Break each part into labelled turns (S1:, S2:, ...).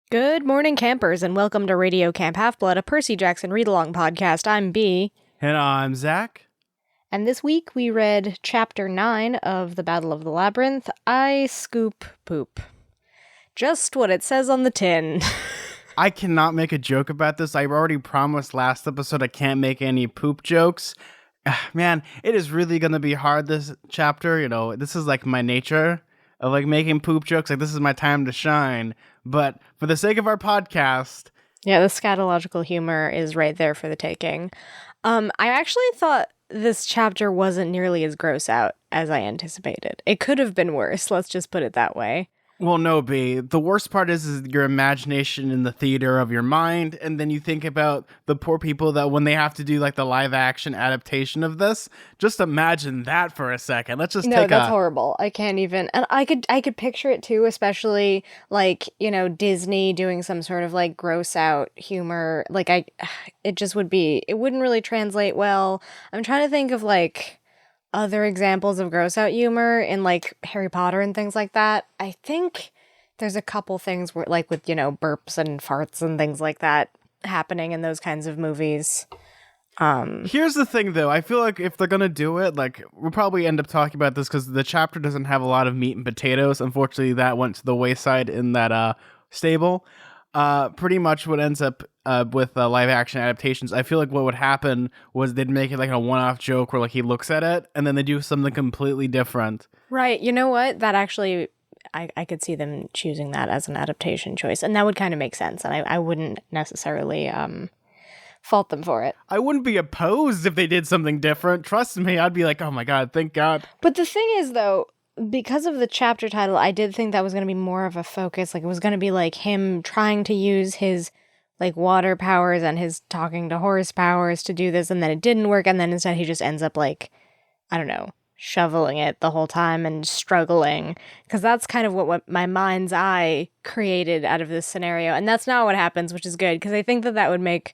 S1: Good morning, campers, and welcome to Radio Camp Half-Blood, a Percy Jackson read-along podcast. I'm B.
S2: And I'm Zach.
S1: And this week we read Chapter 9 of The Battle of the Labyrinth, I Scoop Poop. Just what it says on the tin.
S2: I cannot make a joke about this. I already promised last episode I can't make any poop jokes. Man, it is really going to be hard this chapter. You know, this is like my nature of like making poop jokes. Like, this is my time to shine. But for the sake of our podcast...
S1: Yeah, the scatological humor is right there for the taking. I actually thought this chapter wasn't nearly as gross out as I anticipated. It could have been worse, let's just put it that way.
S2: Well, no, B. The worst part is your imagination in the theater of your mind, and then you think about the poor people that when they have to do like the live action adaptation of this, just imagine that for a second. Let's just
S1: No, that's horrible. I can't even. And I could picture it too, especially like, you know, Disney doing some sort of like gross out humor. Like it just would be, it wouldn't really translate well. I'm trying to think of like other examples of gross out humor in like Harry Potter and things like that. I think there's a couple things where like with, you know, burps and farts and things like that happening in those kinds of movies.
S2: Here's the thing, though. I feel like if they're gonna do it, like, we'll probably end up talking about this because the chapter doesn't have a lot of meat and potatoes. Unfortunately, that went to the wayside in that stable. Pretty much what ends up with live action adaptations, I feel like what would happen was they'd make it like a one-off joke where like he looks at it and then they do something completely different.
S1: Right. You know what? That actually, I could see them choosing that as an adaptation choice, and that would kind of make sense, and I wouldn't necessarily fault them for it.
S2: I wouldn't be opposed if they did something different. Trust me, I'd be like, oh my god, thank God.
S1: But the thing is, though, because of the chapter title, I did think that was going to be more of a focus. Like, it was going to be like him trying to use his like water powers and his talking to horse powers to do this, and then it didn't work, and then instead he just ends up like, I don't know, shoveling it the whole time and struggling, because that's kind of what my mind's eye created out of this scenario, and that's not what happens, which is good, because I think that would make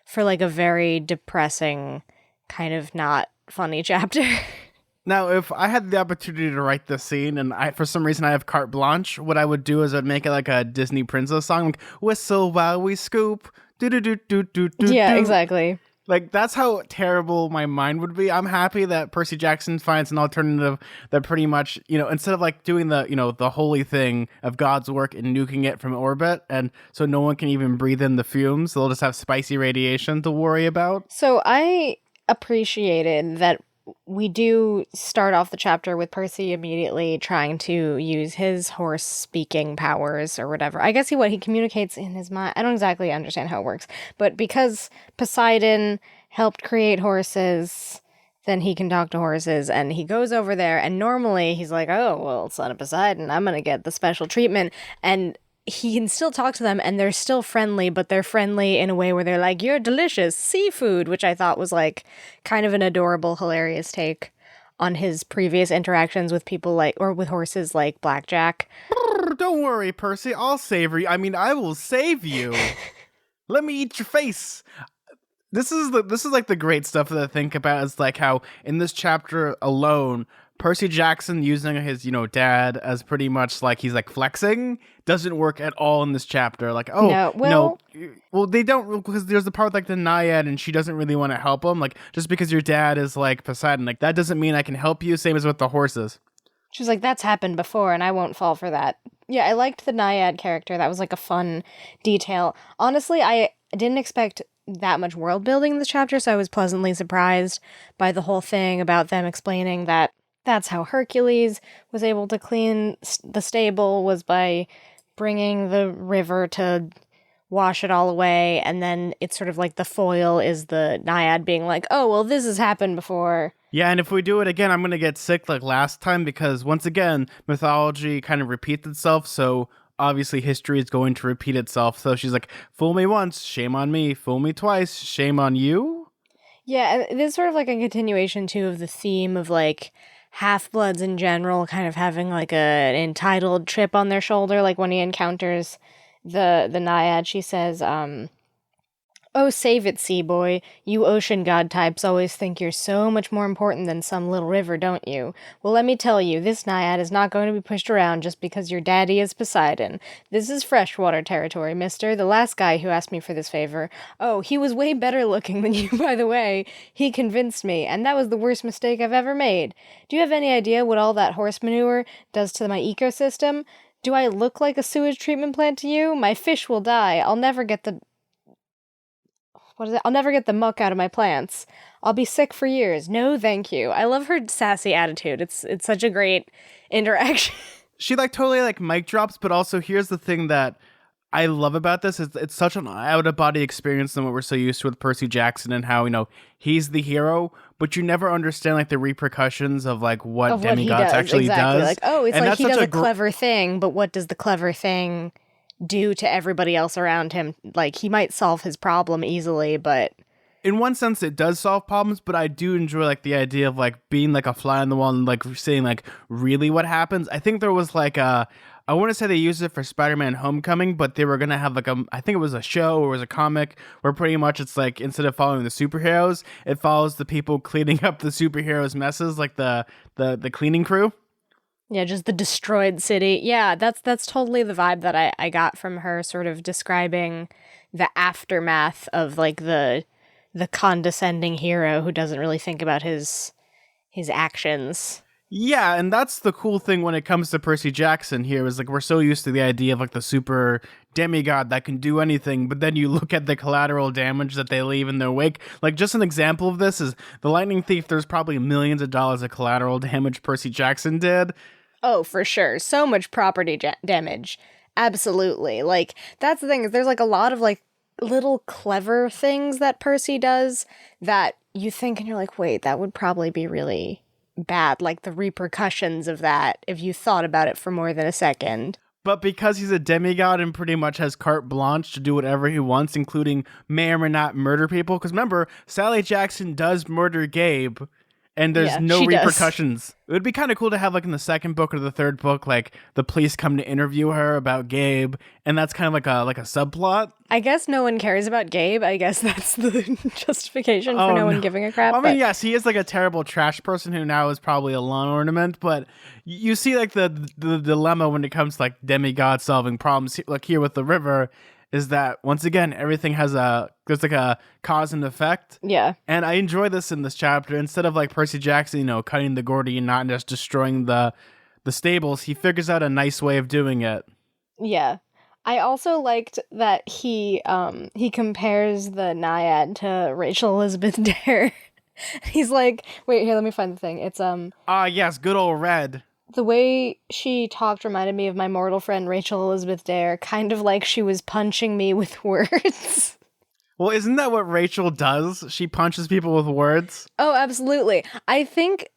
S1: for like a very depressing, kind of not funny chapter.
S2: Now, if I had the opportunity to write this scene and for some reason I have carte blanche, what I would do is I'd make it like a Disney princess song, like, whistle while we scoop, do-do-do-do-do-do-do.
S1: Yeah, exactly.
S2: Like, that's how terrible my mind would be. I'm happy that Percy Jackson finds an alternative that pretty much, you know, instead of like doing the, you know, the holy thing of God's work and nuking it from orbit, and so no one can even breathe in the fumes, they'll just have spicy radiation to worry about.
S1: So I appreciated that we do start off the chapter with Percy immediately trying to use his horse speaking powers or whatever. I guess he communicates in his mind. I don't exactly understand how it works, but because Poseidon helped create horses, then he can talk to horses, and he goes over there, and normally he's like, oh, well, son of Poseidon, I'm gonna get the special treatment, and he can still talk to them, and they're still friendly, but they're friendly in a way where they're like, you're delicious, seafood, which I thought was like kind of an adorable, hilarious take on his previous interactions with people like, or with horses like Blackjack.
S2: Don't worry, Percy, I'll save you. I mean, I will save you. Let me eat your face. This is like the great stuff that I think about is like how in this chapter alone, Percy Jackson using his, you know, dad as pretty much like he's like flexing doesn't work at all in this chapter. Like, oh, no, well, they don't, because there's the part with like the Naiad and she doesn't really want to help him. Like, just because your dad is like Poseidon, like that doesn't mean I can help you. Same as with the horses.
S1: She's like, that's happened before and I won't fall for that. Yeah, I liked the Naiad character. That was like a fun detail. Honestly, I didn't expect that much world building in this chapter, so I was pleasantly surprised by the whole thing about them explaining that that's how Hercules was able to clean the stable, was by bringing the river to wash it all away, and then it's sort of like the foil is the Naiad being like, oh, well, this has happened before.
S2: Yeah, and if we do it again, I'm going to get sick like last time, because once again, mythology kind of repeats itself, so obviously history is going to repeat itself. So she's like, fool me once, shame on me. Fool me twice, shame on you.
S1: Yeah, it is sort of like a continuation, too, of the theme of, like, half-bloods in general kind of having, like, an entitled chip on their shoulder. Like, when he encounters the Naiad, she says, oh, Oh, save it, sea boy. You ocean god types always think you're so much more important than some little river, don't you? Well, let me tell you, this naiad is not going to be pushed around just because your daddy is Poseidon. This is freshwater territory, mister. The last guy who asked me for this favor. Oh, he was way better looking than you, by the way. He convinced me, and that was the worst mistake I've ever made. Do you have any idea what all that horse manure does to my ecosystem? Do I look like a sewage treatment plant to you? My fish will die. I'll never get the muck out of my plants. I'll be sick for years. No, thank you. I love her sassy attitude. It's such a great interaction.
S2: She like totally like mic drops, but also here's the thing that I love about this is it's such an out of body experience than what we're so used to with Percy Jackson and how, he's the hero, but you never understand like the repercussions of like what
S1: Of what he
S2: demigods
S1: does,
S2: actually
S1: exactly.
S2: does.
S1: Like, oh, it's
S2: And
S1: like
S2: that's
S1: he
S2: such
S1: does a
S2: gr-
S1: clever thing, but what does the clever thing do to everybody else around him? Like, he might solve his problem easily, but
S2: in one sense it does solve problems, but I do enjoy like the idea of like being like a fly on the wall and like seeing like really what happens. I think there was like I want to say they used it for Spider-Man Homecoming, but they were gonna have like I think it was a show or it was a comic where pretty much it's like instead of following the superheroes, it follows the people cleaning up the superheroes' messes, like the cleaning crew.
S1: yeah, just the destroyed city. Yeah, that's totally the vibe that I got from her sort of describing the aftermath of like the condescending hero who doesn't really think about his actions.
S2: Yeah, and that's the cool thing when it comes to Percy Jackson here is like we're so used to the idea of like the super demigod that can do anything, but then you look at the collateral damage that they leave in their wake. Like just an example of this is the Lightning Thief, there's probably millions of dollars of collateral damage Percy Jackson did.
S1: Oh, for sure. So much property damage. Absolutely. Like, that's the thing, is there's like a lot of like little clever things that Percy does that you think and you're like, wait, that would probably be really bad. Like the repercussions of that if you thought about it for more than a second.
S2: But because he's a demigod and pretty much has carte blanche to do whatever he wants, including may or may not murder people, because remember, Sally Jackson does murder Gabe, and there's
S1: Yeah,
S2: no
S1: she does.
S2: repercussions. It would be kind of cool to have, like, in the second book or the third book, like, the police come to interview her about Gabe, and that's kind of like a subplot.
S1: I guess no one cares about Gabe. I guess that's the justification for no one giving a crap.
S2: I mean,
S1: but
S2: yes, he is like a terrible trash person who now is probably a lawn ornament, but you see like the dilemma when it comes to like demigods solving problems. Like here with the river, is that once again everything there's like a cause and effect.
S1: yeah.
S2: And I enjoy this in this chapter. Instead of like Percy Jackson, cutting the Gordian knot and just destroying the stables, he figures out a nice way of doing it.
S1: Yeah. I also liked that he compares the Naiad to Rachel Elizabeth Dare. He's like, wait, here, let me find the thing. It's
S2: Yes, good old Red.
S1: the way she talked reminded me of my mortal friend Rachel Elizabeth Dare, kind of like she was punching me with words.
S2: Well, isn't that what Rachel does? She punches people with words.
S1: Oh, absolutely. I think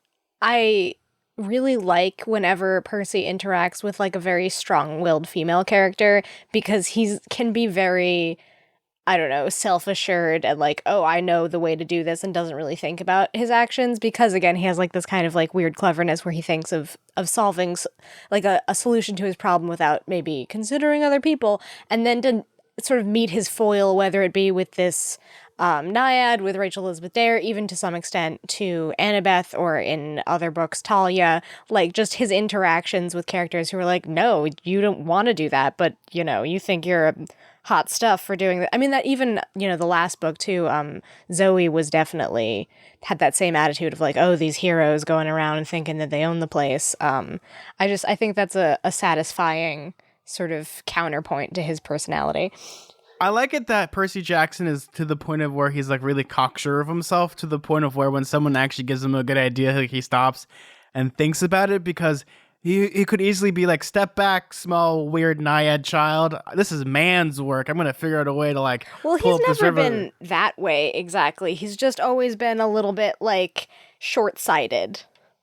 S1: I really like whenever Percy interacts with like a very strong-willed female character because can be very, I don't know, self-assured and like, oh, I know the way to do this and doesn't really think about his actions because again, he has like this kind of like weird cleverness where he thinks of solving like a solution to his problem without maybe considering other people, and then to sort of meet his foil, whether it be with this Naiad, with Rachel Elizabeth Dare, even to some extent to Annabeth, or in other books, Talia, like just his interactions with characters who are like, no, you don't want to do that, but, you think you're hot stuff for doing that. I mean, that even, the last book too, Zoe was definitely had that same attitude of like, oh, these heroes going around and thinking that they own the place. I think that's a satisfying sort of counterpoint to his personality.
S2: I like it that Percy Jackson is to the point of where he's like really cocksure of himself, to the point of where when someone actually gives him a good idea, like, he stops and thinks about it, because he could easily be like, step back, small weird naiad child. This is man's work. I'm gonna figure out a way to like
S1: Well,
S2: pull
S1: he's
S2: up this
S1: never
S2: river.
S1: been that way exactly. He's just always been a little bit like short-sighted,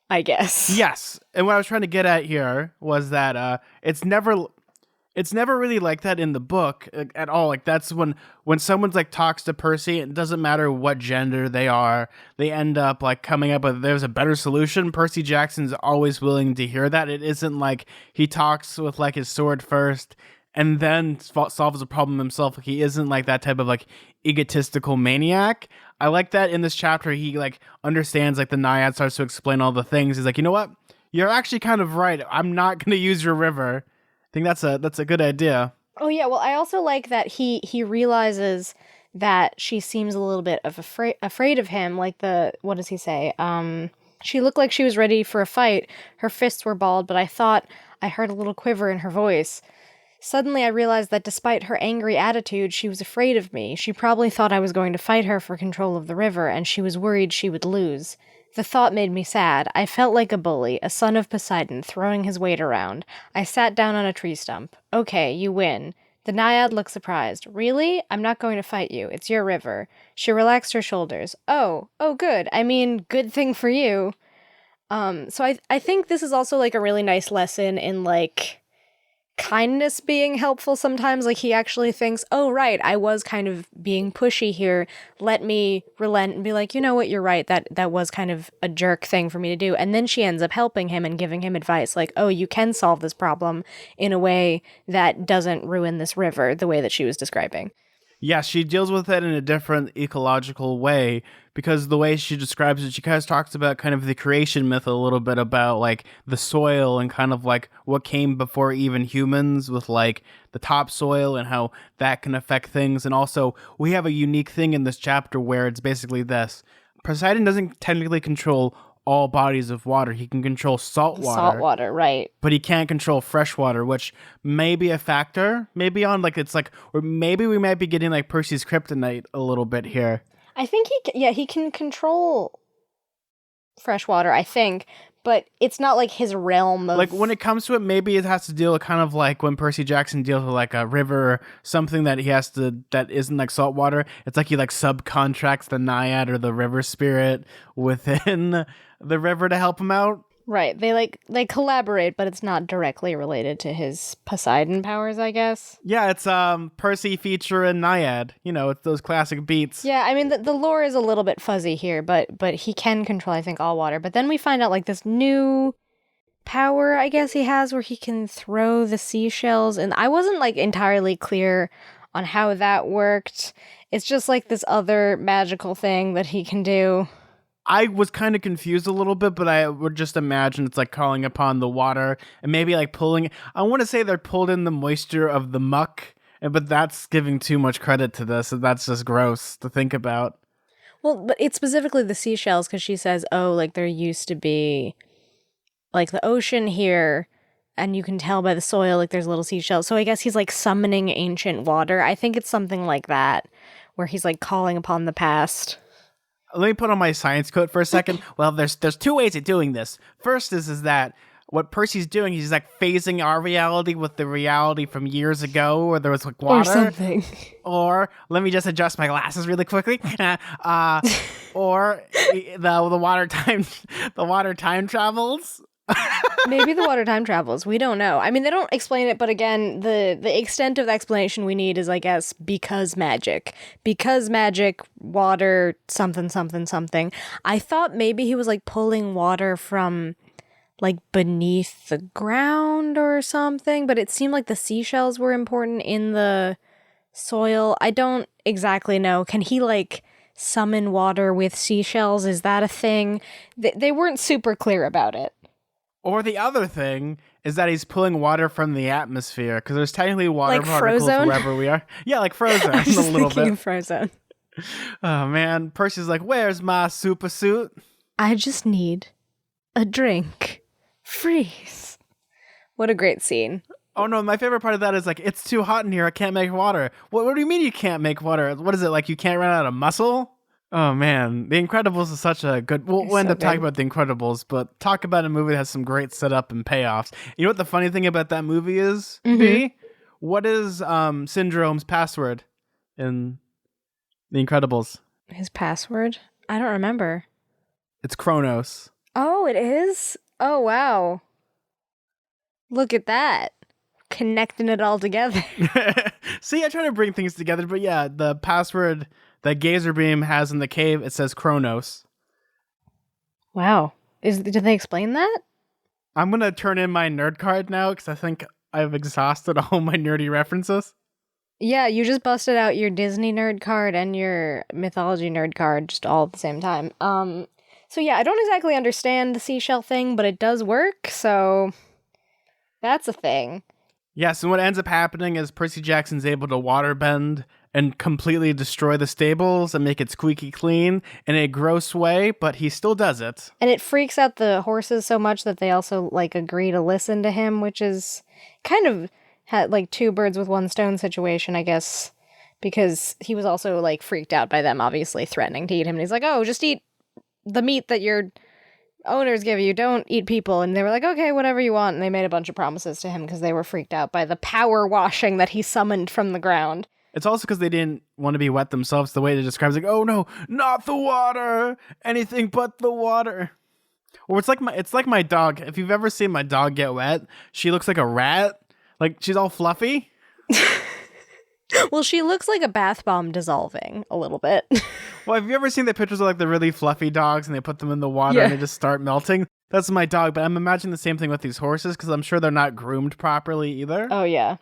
S1: I guess.
S2: Yes, and what I was trying to get at here was that it's never really like that in the book at all. Like that's when someone's like talks to Percy, it doesn't matter what gender they are, they end up like coming up with there's a better solution. Percy Jackson's always willing to hear that. It isn't like he talks with like his sword first and then solves a problem himself. Like, he isn't like that type of like egotistical maniac. I like that in this chapter he like understands, like the Naiad starts to explain all the things. He's like, you know what? You're actually kind of right. I'm not going to use your river. I think that's a good idea.
S1: Oh yeah, well I also like that he realizes that she seems a little bit of afraid of him. Like the what does he say? She looked like she was ready for a fight. Her fists were balled, but I thought I heard a little quiver in her voice. Suddenly I realized that despite her angry attitude, she was afraid of me. She probably thought I was going to fight her for control of the river, and she was worried she would lose. The thought made me sad. I felt like a bully, a son of Poseidon, throwing his weight around. I sat down on a tree stump. Okay, you win. The Naiad looked surprised. Really? I'm not going to fight you. It's your river. She relaxed her shoulders. Oh, good. I mean, good thing for you. So I think this is also like a really nice lesson in like kindness being helpful sometimes. Like he actually thinks, oh right, I was kind of being pushy here, let me relent and be like, you know what, you're right, that was kind of a jerk thing for me to do. And then she ends up helping him and giving him advice like, oh, you can solve this problem in a way that doesn't ruin this river the way that she was describing.
S2: Yeah, she deals with it in a different ecological way, because the way she describes it, she kind of talks about kind of the creation myth a little bit, about like the soil and kind of like what came before even humans with like the topsoil and how that can affect things. And also we have a unique thing in this chapter where it's basically this: Poseidon doesn't technically control all bodies of water. He can control salt water.
S1: Salt water, right.
S2: But he can't control fresh water, which may be a factor. Maybe on like, it's like, or maybe we might be getting like Percy's kryptonite a little bit here.
S1: I think he can control fresh water, I think, but it's not like his realm of...
S2: Like when it comes to it, maybe it has to deal with kind of like when Percy Jackson deals with like a river or something that he has to, that isn't like salt water. It's like he like subcontracts the Naiad or the river spirit within the river to help him out.
S1: Right. They collaborate, but it's not directly related to his Poseidon powers, I guess.
S2: Yeah, it's Percy featuring Naiad. You know, it's those classic beats.
S1: Yeah, I mean the lore is a little bit fuzzy here, but he can control, I think, all water. But then we find out like this new power, I guess he has, where he can throw the seashells, and I wasn't like entirely clear on how that worked. It's just like this other magical thing that he can do.
S2: I was kind of confused a little bit, but I would just imagine it's like calling upon the water and maybe like pulling. I want to say they're pulled in the moisture of the muck, but that's giving too much credit to this. And that's just gross to think about.
S1: Well, but it's specifically the seashells, because she says, oh, like there used to be like the ocean here, and you can tell by the soil, like there's little seashells. So I guess he's like summoning ancient water. I think it's something like that, where he's like calling upon the past.
S2: Let me put on my science coat for a second. Well, there's two ways of doing this. First is that what Percy's doing, he's like phasing our reality with the reality from years ago where there was like water.
S1: Or something.
S2: Or let me just adjust my glasses really quickly. Or the water time travels.
S1: Maybe the water time travels. We don't know. I mean, they don't explain it, but again, the extent of the explanation we need is, I guess, because magic. Because magic, water, something, something, something. I thought maybe he was, like, pulling water from, like, beneath the ground or something, but it seemed like the seashells were important in the soil. I don't exactly know. Can he, like, summon water with seashells? Is that a thing? They weren't super clear about it.
S2: Or the other thing is that he's pulling water from the atmosphere, because there's technically water
S1: like
S2: particles
S1: Frozone?
S2: Wherever we are. Yeah, like Frozone
S1: I was
S2: a little
S1: thinking
S2: bit.
S1: of Frozone.
S2: Oh man, Percy's like, "Where's my super suit?"
S1: I just need a drink. Freeze. What a great scene.
S2: Oh no, my favorite part of that is like, "It's too hot in here. I can't make water." What do you mean you can't make water? What is it, like you can't run out of muscle? Oh man, The Incredibles is such a good... We'll end up talking about The Incredibles, but talk about a movie that has some great setup and payoffs. You know what the funny thing about that movie is, B? What is Syndrome's password in The Incredibles?
S1: His password? I don't remember.
S2: It's Kronos.
S1: Oh, it is? Oh, wow. Look at that. Connecting it all together.
S2: See, I try to bring things together, but yeah, the password that Gazer Beam has in the cave, it says Kronos.
S1: Wow. Did they explain that?
S2: I'm going to turn in my nerd card now, because I think I've exhausted all my nerdy references.
S1: Yeah, you just busted out your Disney nerd card and your mythology nerd card just all at the same time. So yeah, I don't exactly understand the seashell thing, but it does work, so that's a thing.
S2: Yes, and what ends up happening is Percy Jackson's able to waterbend and completely destroy the stables and make it squeaky clean in a gross way, but he still does it.
S1: And it freaks out the horses so much that they also, like, agree to listen to him, which is kind of like two birds with one stone situation, I guess, because he was also, like, freaked out by them, obviously, threatening to eat him. And he's like, oh, just eat the meat that your owners give you. Don't eat people. And they were like, okay, whatever you want. And they made a bunch of promises to him because they were freaked out by the power washing that he summoned from the ground.
S2: It's also because they didn't want to be wet themselves. The way they describe it is like, oh no, not the water, anything but the water. Or it's like my dog. If you've ever seen my dog get wet, she looks like a rat. Like she's all fluffy.
S1: Well, she looks like a bath bomb dissolving a little bit.
S2: Well, have you ever seen the pictures of like the really fluffy dogs and they put them in the water and they just start melting? That's my dog, but I'm imagining the same thing with these horses because I'm sure they're not groomed properly either.
S1: Oh, yeah.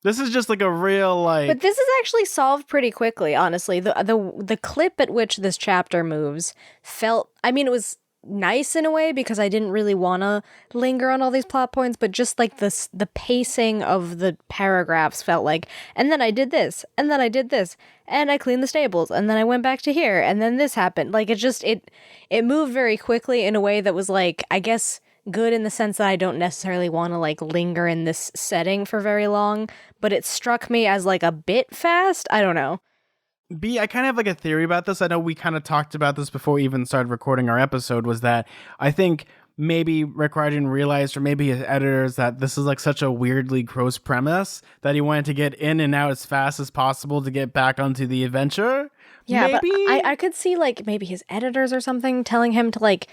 S2: This is just like a real like.
S1: But this is actually solved pretty quickly, honestly. The clip at which this chapter moves felt, I mean, it was nice in a way because I didn't really want to linger on all these plot points, but just like the pacing of the paragraphs felt like, and then I did this, and then I did this, and I cleaned the stables, and then I went back to here, and then this happened. Like it moved very quickly in a way that was like, I guess, good in the sense that I don't necessarily want to like linger in this setting for very long, but it struck me as like a bit fast. I don't know.
S2: B, I kind of have like a theory about this. I know we kind of talked about this before we even started recording our episode, was that I think maybe Rick Riordan realized, or maybe his editors, that this is like such a weirdly gross premise that he wanted to get in and out as fast as possible to get back onto the adventure.
S1: Yeah,
S2: maybe?
S1: but I could see like maybe his editors or something telling him to like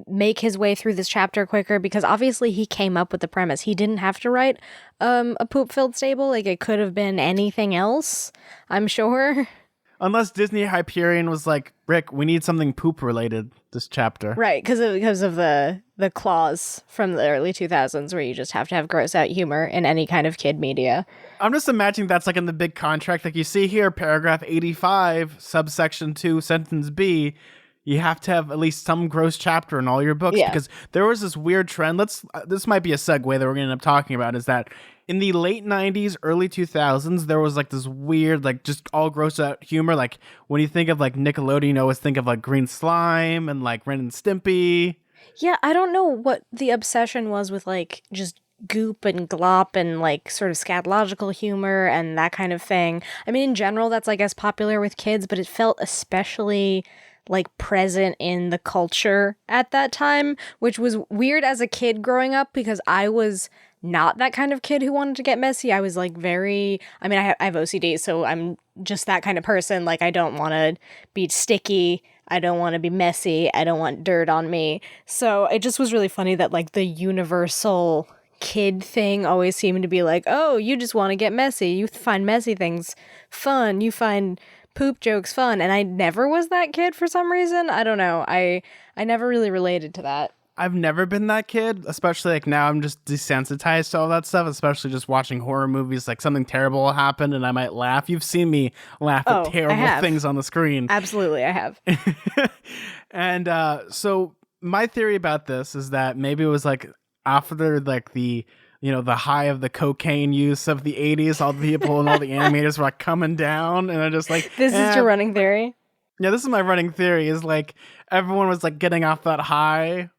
S1: make his way through this chapter quicker because obviously he came up with the premise. He didn't have to write a poop-filled stable. Like it could have been anything else, I'm sure.
S2: Unless Disney Hyperion was like, Rick, we need something poop related this chapter.
S1: Right, because of the clause from the early 2000s where you just have to have gross out humor in any kind of kid media.
S2: I'm just imagining that's like in the big contract. Like you see here, paragraph 85, subsection 2, sentence B, you have to have at least some gross chapter in all your books because there was this weird trend. This might be a segue that we're going to end up talking about, is that in the late 90s, early 2000s, there was like this weird, like just all gross out humor. Like when you think of like Nickelodeon, you always think of like Green Slime and like Ren and Stimpy.
S1: Yeah, I don't know what the obsession was with like just goop and glop and like sort of scatological humor and that kind of thing. I mean, in general, that's I guess popular with kids, but it felt especially like present in the culture at that time, which was weird as a kid growing up because I was not that kind of kid who wanted to get messy. I was like I have OCD, so I'm just that kind of person. Like I don't want to be sticky. I don't want to be messy. I don't want dirt on me. So it just was really funny that like the universal kid thing always seemed to be like, oh, you just want to get messy. You find messy things fun. You find poop jokes fun. And I never was that kid for some reason. I don't know. I never really related to that.
S2: I've never been that kid, especially like now I'm just desensitized to all that stuff, especially just watching horror movies. Like something terrible will happen and I might laugh. You've seen me laugh at terrible things on the screen.
S1: Absolutely, I have.
S2: And so my theory about this is that maybe it was like after like the high of the cocaine use of the 80s, all the people and all the animators were like coming down and I'm just like,
S1: this is your running theory?
S2: Yeah, this is my running theory, is like everyone was like getting off that high.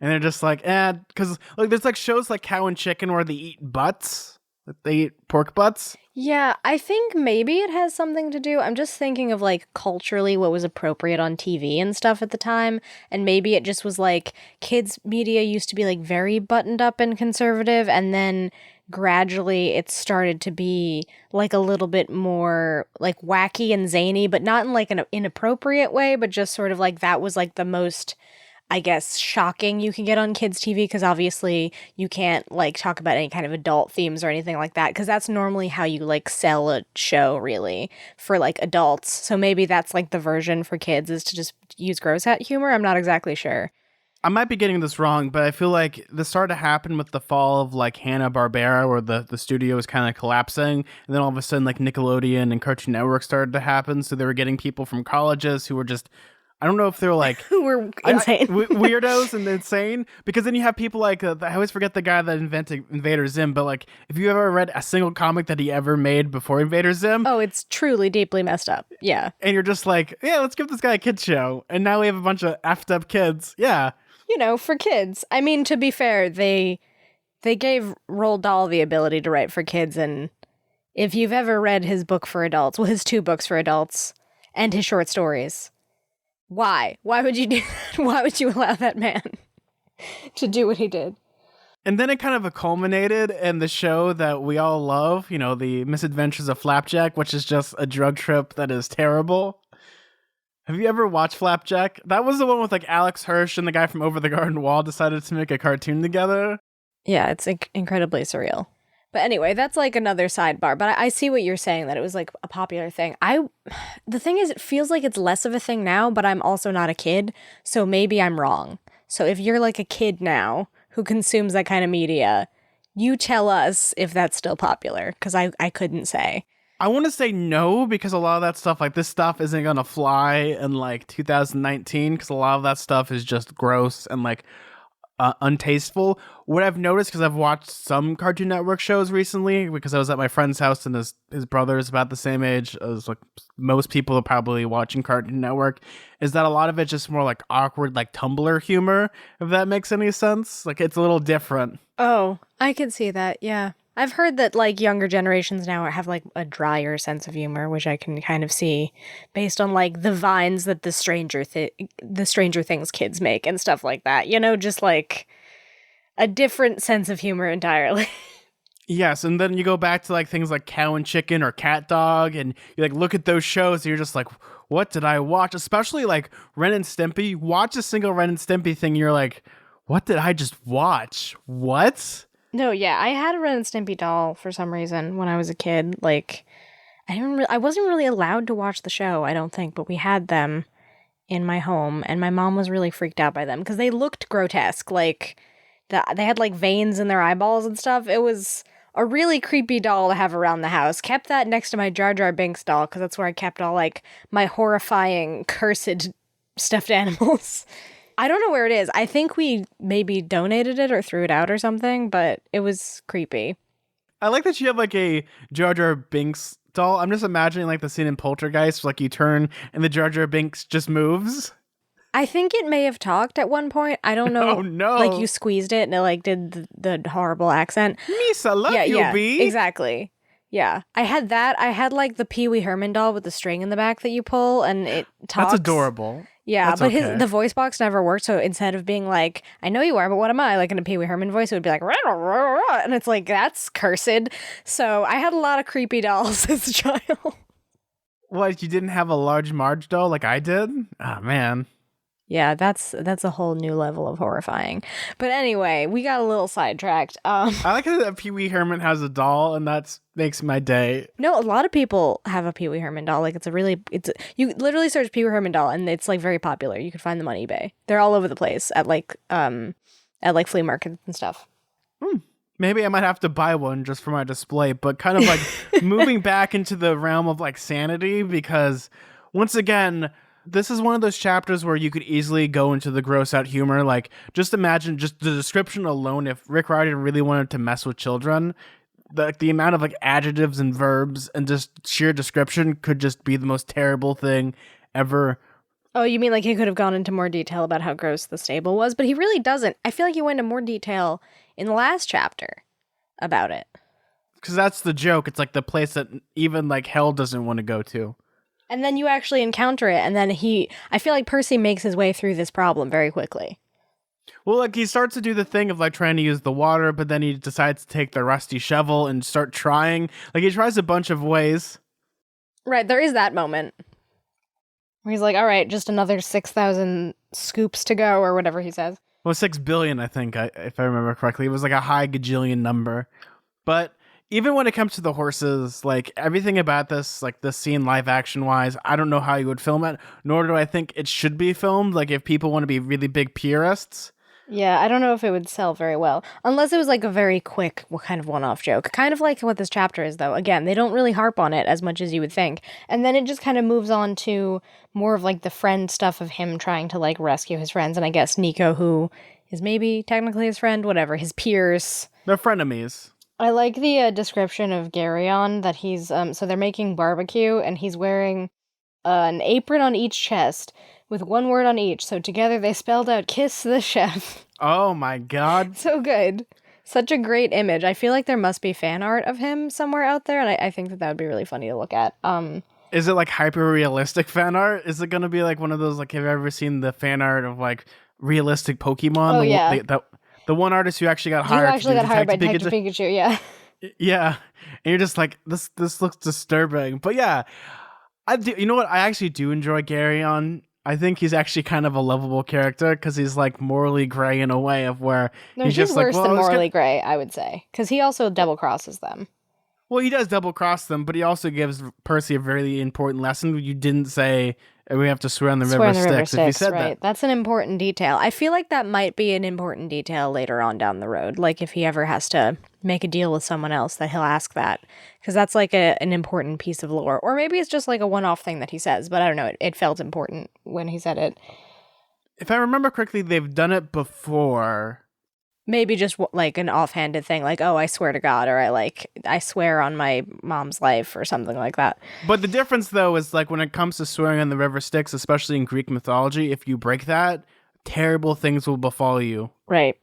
S2: And they're just like, because like there's like shows like Cow and Chicken where they eat butts. They eat pork butts.
S1: Yeah, I think maybe it has something to do. I'm just thinking of like culturally what was appropriate on TV and stuff at the time. And maybe it just was like kids media used to be like very buttoned up and conservative. And then gradually it started to be like a little bit more like wacky and zany, but not in like an inappropriate way, but just sort of like that was like the most, I guess, shocking you can get on kids' TV, because obviously you can't like talk about any kind of adult themes or anything like that, because that's normally how you like sell a show really for like adults. So maybe that's like the version for kids, is to just use gross out humor. I'm not exactly sure.
S2: I might be getting this wrong, but I feel like this started to happen with the fall of like Hanna-Barbera, where the studio was kind of collapsing, and then all of a sudden like Nickelodeon and Cartoon Network started to happen. So they were getting people from colleges who were just, I don't know if they were like
S1: Who were insane.
S2: weirdos and insane, because then you have people like I always forget the guy that invented Invader Zim, but like if you ever read a single comic that he ever made before Invader Zim,
S1: Oh, it's truly deeply messed up. Yeah.
S2: and you're just like, yeah, let's give this guy a kids show, and now we have a bunch of effed up kids. Yeah.
S1: You know, for kids. I mean, to be fair, they gave Roald Dahl the ability to write for kids, and if you've ever read his book for adults, well, his 2 books for adults, and his short stories, why? Why would you do that? Why would you allow that man to do what he did?
S2: And then it kind of culminated in the show that we all love, you know, The Misadventures of Flapjack, which is just a drug trip that is terrible. Have you ever watched Flapjack? That was the one with like Alex Hirsch and the guy from Over the Garden Wall decided to make a cartoon together.
S1: Yeah, it's incredibly surreal. But anyway, that's like another sidebar. But I see what you're saying, that it was like a popular thing. The thing is, it feels like it's less of a thing now, but I'm also not a kid, so maybe I'm wrong. So if you're like a kid now who consumes that kind of media, you tell us if that's still popular, because I couldn't say.
S2: I want to say no, because a lot of that stuff, like this stuff isn't going to fly in like 2019, because a lot of that stuff is just gross and like untasteful. What I've noticed, because I've watched some Cartoon Network shows recently, because I was at my friend's house and his brother is about the same age as like most people are probably watching Cartoon Network, is that a lot of it's just more like awkward, like Tumblr humor, if that makes any sense. Like it's a little different.
S1: Oh, I could see that, yeah. I've heard that like younger generations now have like a drier sense of humor, which I can kind of see based on like the vines that the Stranger Things kids make and stuff like that. You know, just like a different sense of humor entirely.
S2: Yes, and then you go back to like things like Cow and Chicken or Cat Dog, and you like look at those shows and you're just like, what did I watch? Especially like Ren and Stimpy. You watch a single Ren and Stimpy thing, you're like, what did I just watch? What?
S1: No, yeah, I had a Ren and Stimpy doll for some reason when I was a kid. Like, I wasn't really allowed to watch the show, I don't think, but we had them in my home, and my mom was really freaked out by them because they looked grotesque. Like, they had like veins in their eyeballs and stuff. It was a really creepy doll to have around the house. Kept that next to my Jar Jar Binks doll because that's where I kept all like my horrifying, cursed stuffed animals. I don't know where it is. I think we maybe donated it or threw it out or something, but it was creepy.
S2: I like that you have like a Jar Jar Binks doll. I'm just imagining like the scene in Poltergeist, like you turn and the Jar Jar Binks just moves.
S1: I think it may have talked at one point. I don't know.
S2: Oh no!
S1: Like you squeezed it and it like did the horrible accent.
S2: Misa, love you, B.
S1: Exactly. Yeah, I had that. I had like the Pee Wee Herman doll with the string in the back that you pull and it talks.
S2: That's adorable.
S1: Yeah,
S2: That's
S1: but
S2: okay.
S1: the voice box never worked. So instead of being like, "I know you are, but what am I?" like in a Pee Wee Herman voice, it would be like, "Rah, rah, rah, rah," and it's like that's cursed. So I had a lot of creepy dolls as a child.
S2: What, you didn't have a large Marge doll like I did? Ah, man.
S1: Yeah, that's a whole new level of horrifying. But anyway, we got a little sidetracked.
S2: I like how that Pee Wee Herman has a doll, and that makes my day.
S1: No, a lot of people have a Pee Wee Herman doll. Like you literally search Pee Wee Herman doll, and it's like very popular. You can find them on eBay. They're all over the place at like flea markets and stuff.
S2: Maybe I might have to buy one just for my display, but kind of like moving back into the realm of like sanity, because once again, this is one of those chapters where you could easily go into the gross out humor. Like, just imagine just the description alone. If Rick Riordan really wanted to mess with children, the amount of like adjectives and verbs and just sheer description could just be the most terrible thing ever.
S1: Oh, you mean like he could have gone into more detail about how gross the stable was, but he really doesn't. I feel like he went into more detail in the last chapter about it.
S2: Because that's the joke. It's like the place that even like hell doesn't want to go to.
S1: And then you actually encounter it, and then I feel like Percy makes his way through this problem very quickly.
S2: Well, like he starts to do the thing of like trying to use the water, but then he decides to take the rusty shovel and start trying. Like he tries a bunch of ways.
S1: Right, there is that moment where he's like, all right, just another 6,000 scoops to go, or whatever he says.
S2: Well, 6 billion, I think, if I remember correctly. It was like a high gajillion number. But even when it comes to the horses, like everything about this, like the scene live action wise, I don't know how you would film it, nor do I think it should be filmed. Like if people want to be really big purists.
S1: Yeah, I don't know if it would sell very well. Unless it was like a very quick kind of one-off joke. Kind of like what this chapter is, though. Again, they don't really harp on it as much as you would think. And then it just kind of moves on to more of like the friend stuff of him trying to like rescue his friends. And I guess Nico, who is maybe technically his friend, whatever, his peers.
S2: They're frenemies.
S1: I like the description of Garyon that he's, so they're making barbecue and he's wearing an apron on each chest with one word on each. So together they spelled out "Kiss the Chef."
S2: Oh my god.
S1: So good. Such a great image. I feel like there must be fan art of him somewhere out there, and I think that would be really funny to look at.
S2: Is it like hyper realistic fan art? Is it gonna be like one of those, like, have you ever seen the fan art of like realistic Pokemon?
S1: Oh, yeah.
S2: The one artist who actually got hired.
S1: You actually got hired by
S2: Detective
S1: Detective Pikachu, yeah.
S2: Yeah, and you're just like, this looks disturbing. But yeah, I do. You know what? I actually do enjoy Garyon. I think he's actually kind of a lovable character because he's like morally gray in a way of where
S1: No,
S2: he's
S1: he's
S2: just
S1: worse
S2: like,
S1: than
S2: well,
S1: morally gray, I would say. Because he also double crosses them.
S2: well, he does double cross them, but he also gives Percy a very important lesson. You didn't say we have to swear on the
S1: Swear
S2: river
S1: on the river
S2: Styx. If you
S1: Styx,
S2: said
S1: right.
S2: that,
S1: That's an important detail. I feel like that might be an important detail later on down the road. Like if he ever has to make a deal with someone else, that he'll ask that. Because that's like an important piece of lore. Or maybe it's just like a one-off thing that he says, but I don't know. It felt important when he said it.
S2: if I remember correctly, they've done it before.
S1: Maybe just like an offhanded thing, like, oh, I swear to God, or I swear on my mom's life, or something like that.
S2: But the difference, though, is like when it comes to swearing on the river Styx, especially in Greek mythology, if you break that, terrible things will befall you.
S1: Right.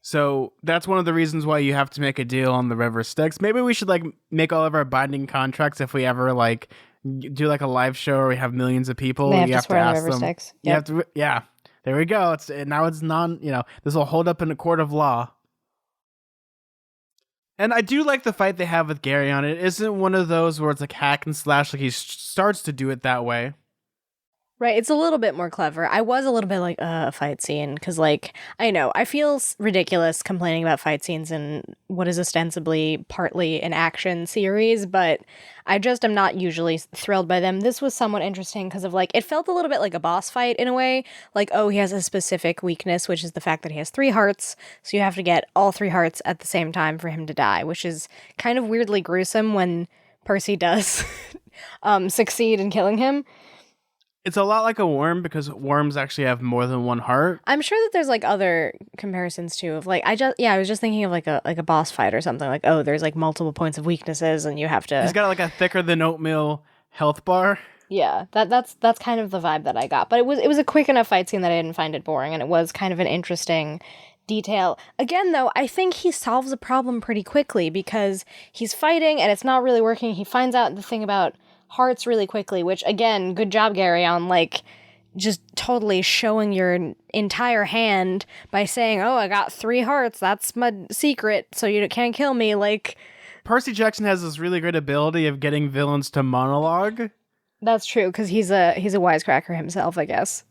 S2: So that's one of the reasons why you have to make a deal on the river Styx. Maybe we should like make all of our binding contracts if we ever like do like a live show where we have millions of people.
S1: They have
S2: you
S1: to
S2: have
S1: swear
S2: to
S1: on the
S2: ask
S1: river
S2: them.
S1: Styx.
S2: You have to, yeah. There we go. Now it's this will hold up in a court of law. And I do like the fight they have with Garyon. It isn't one of those where it's like hack and slash, like he starts to do it that way.
S1: Right, it's a little bit more clever. I was a little bit like, a fight scene, because, like, I know, I feel ridiculous complaining about fight scenes in what is ostensibly partly an action series, but I just am not usually thrilled by them. This was somewhat interesting because of, like, it felt a little bit like a boss fight in a way. Like, oh, he has a specific weakness, which is the fact that he has 3 hearts, so you have to get all 3 hearts at the same time for him to die, which is kind of weirdly gruesome when Percy does succeed in killing him.
S2: It's a lot like a worm because worms actually have more than 1 heart.
S1: I'm sure that there's like other comparisons too of like I was just thinking of like a boss fight or something, like, oh, there's like multiple points of weaknesses and you have to.
S2: He's got like a thicker than oatmeal health bar.
S1: Yeah, that's kind of the vibe that I got. But it was a quick enough fight scene that I didn't find it boring, and it was kind of an interesting detail. Again, though, I think he solves a problem pretty quickly because he's fighting and it's not really working. He finds out the thing about hearts really quickly, which, again, good job, Gary, on, like, just totally showing your entire hand by saying, oh, I got 3 hearts, that's my secret, so you can't kill me, like...
S2: Percy Jackson has this really great ability of getting villains to monologue.
S1: That's true, because he's a wisecracker himself, I guess.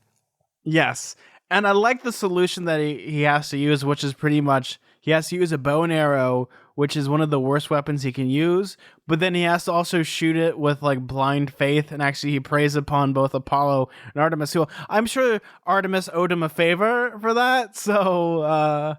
S2: Yes, and I like the solution that he has to use, which is pretty much, he has to use a bow and arrow, which is one of the worst weapons he can use, but then he has to also shoot it with like blind faith, and actually he preys upon both Apollo and Artemis. Who I'm sure Artemis owed him a favor for that. So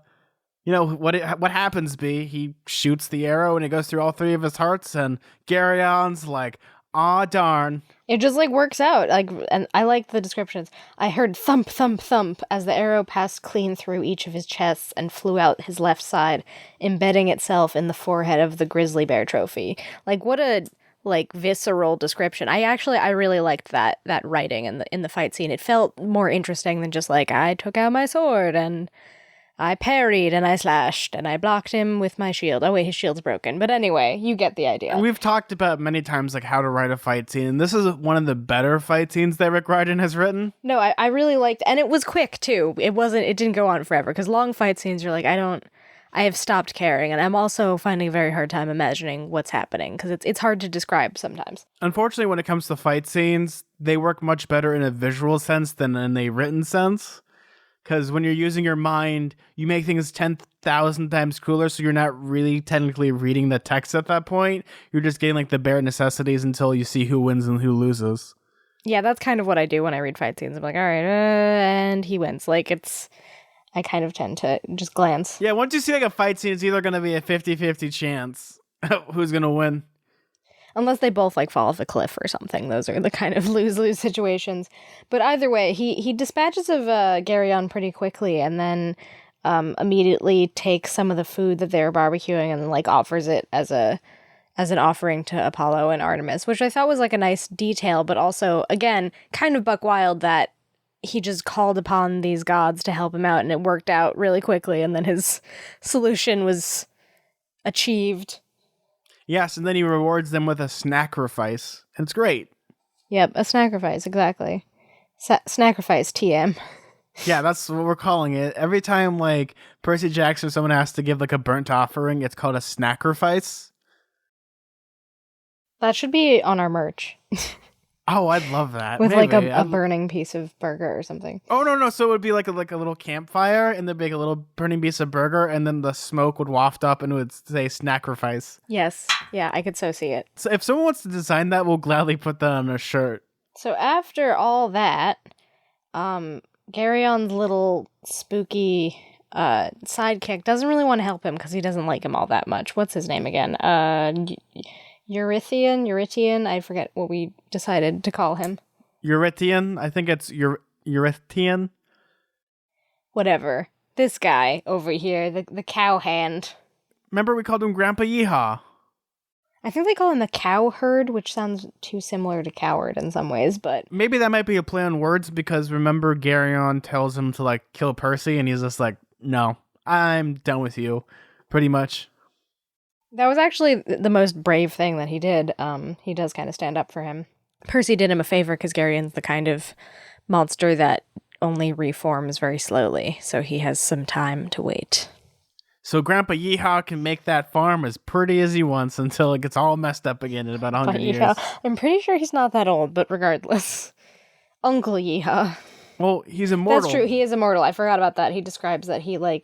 S2: what happens? He shoots the arrow and it goes through all 3 of his hearts, and Garyon's like, aw darn.
S1: It just, like, works out. Like, and I like the descriptions. I heard thump, thump, thump as the arrow passed clean through each of his chests and flew out his left side, embedding itself in the forehead of the grizzly bear trophy. Like, what a, like, visceral description. I really liked that writing in the fight scene. It felt more interesting than just, like, I took out my sword and I parried and I slashed and I blocked him with my shield. Oh wait, his shield's broken. But anyway, you get the idea.
S2: We've talked about many times like how to write a fight scene, and this is one of the better fight scenes that Rick Riordan has written.
S1: No, I really liked, and it was quick too. It didn't go on forever, because long fight scenes, you're like, I have stopped caring, and I'm also finding a very hard time imagining what's happening, because it's hard to describe sometimes.
S2: Unfortunately, when it comes to fight scenes, they work much better in a visual sense than in a written sense. Because when you're using your mind, you make things 10,000 times cooler, so you're not really technically reading the text at that point. You're just getting like the bare necessities until you see who wins and who loses.
S1: Yeah, that's kind of what I do when I read fight scenes. I'm like, all right, and he wins. Like, I kind of tend to just glance.
S2: Yeah, once you see like a fight scene, it's either going to be a 50-50 chance who's going to win.
S1: Unless they both like fall off a cliff or something. Those are the kind of lose-lose situations. But either way, he dispatches of Garyon pretty quickly and then immediately takes some of the food that they were barbecuing and like offers it as an offering to Apollo and Artemis, which I thought was like a nice detail, but also, again, kind of buck wild that he just called upon these gods to help him out and it worked out really quickly and then his solution was achieved.
S2: Yes, and then he rewards them with a snacrifice. And it's great.
S1: Yep, a snacrifice, exactly. Snacrifice TM.
S2: Yeah, that's what we're calling it. Every time like Percy Jackson or someone has to give like a burnt offering, it's called a snacrifice.
S1: That should be on our merch.
S2: Oh, I'd love that.
S1: With
S2: Maybe.
S1: like a burning piece of burger or something.
S2: Oh, no. So it would be like a little campfire, and there'd be like a little burning piece of burger, and then the smoke would waft up and it would say snacrifice.
S1: Yes. Yeah, I could so see it.
S2: So if someone wants to design that, we'll gladly put that on a shirt.
S1: So after all that, Garyon's little spooky sidekick doesn't really want to help him because he doesn't like him all that much. What's his name again? Eurytion? I forget what we decided to call him.
S2: Eurytion? I think it's Eurytion.
S1: Whatever. This guy over here, the cowhand.
S2: Remember we called him Grandpa Yeehaw.
S1: I think they call him the cowherd, which sounds too similar to coward in some ways, but...
S2: Maybe that might be a play on words, because remember Garyon tells him to, like, kill Percy, and he's just like, no, I'm done with you, pretty much.
S1: That was actually the most brave thing that he did. He does kind of stand up for him. Percy did him a favor, because Garyon's the kind of monster that only reforms very slowly, so he has some time to wait.
S2: So Grandpa Yeehaw can make that farm as pretty as he wants until it gets all messed up again in about 100 years.
S1: I'm pretty sure he's not that old, but regardless. Uncle Yeehaw.
S2: Well, he's immortal.
S1: That's true, he is immortal. I forgot about that. He describes that he, like,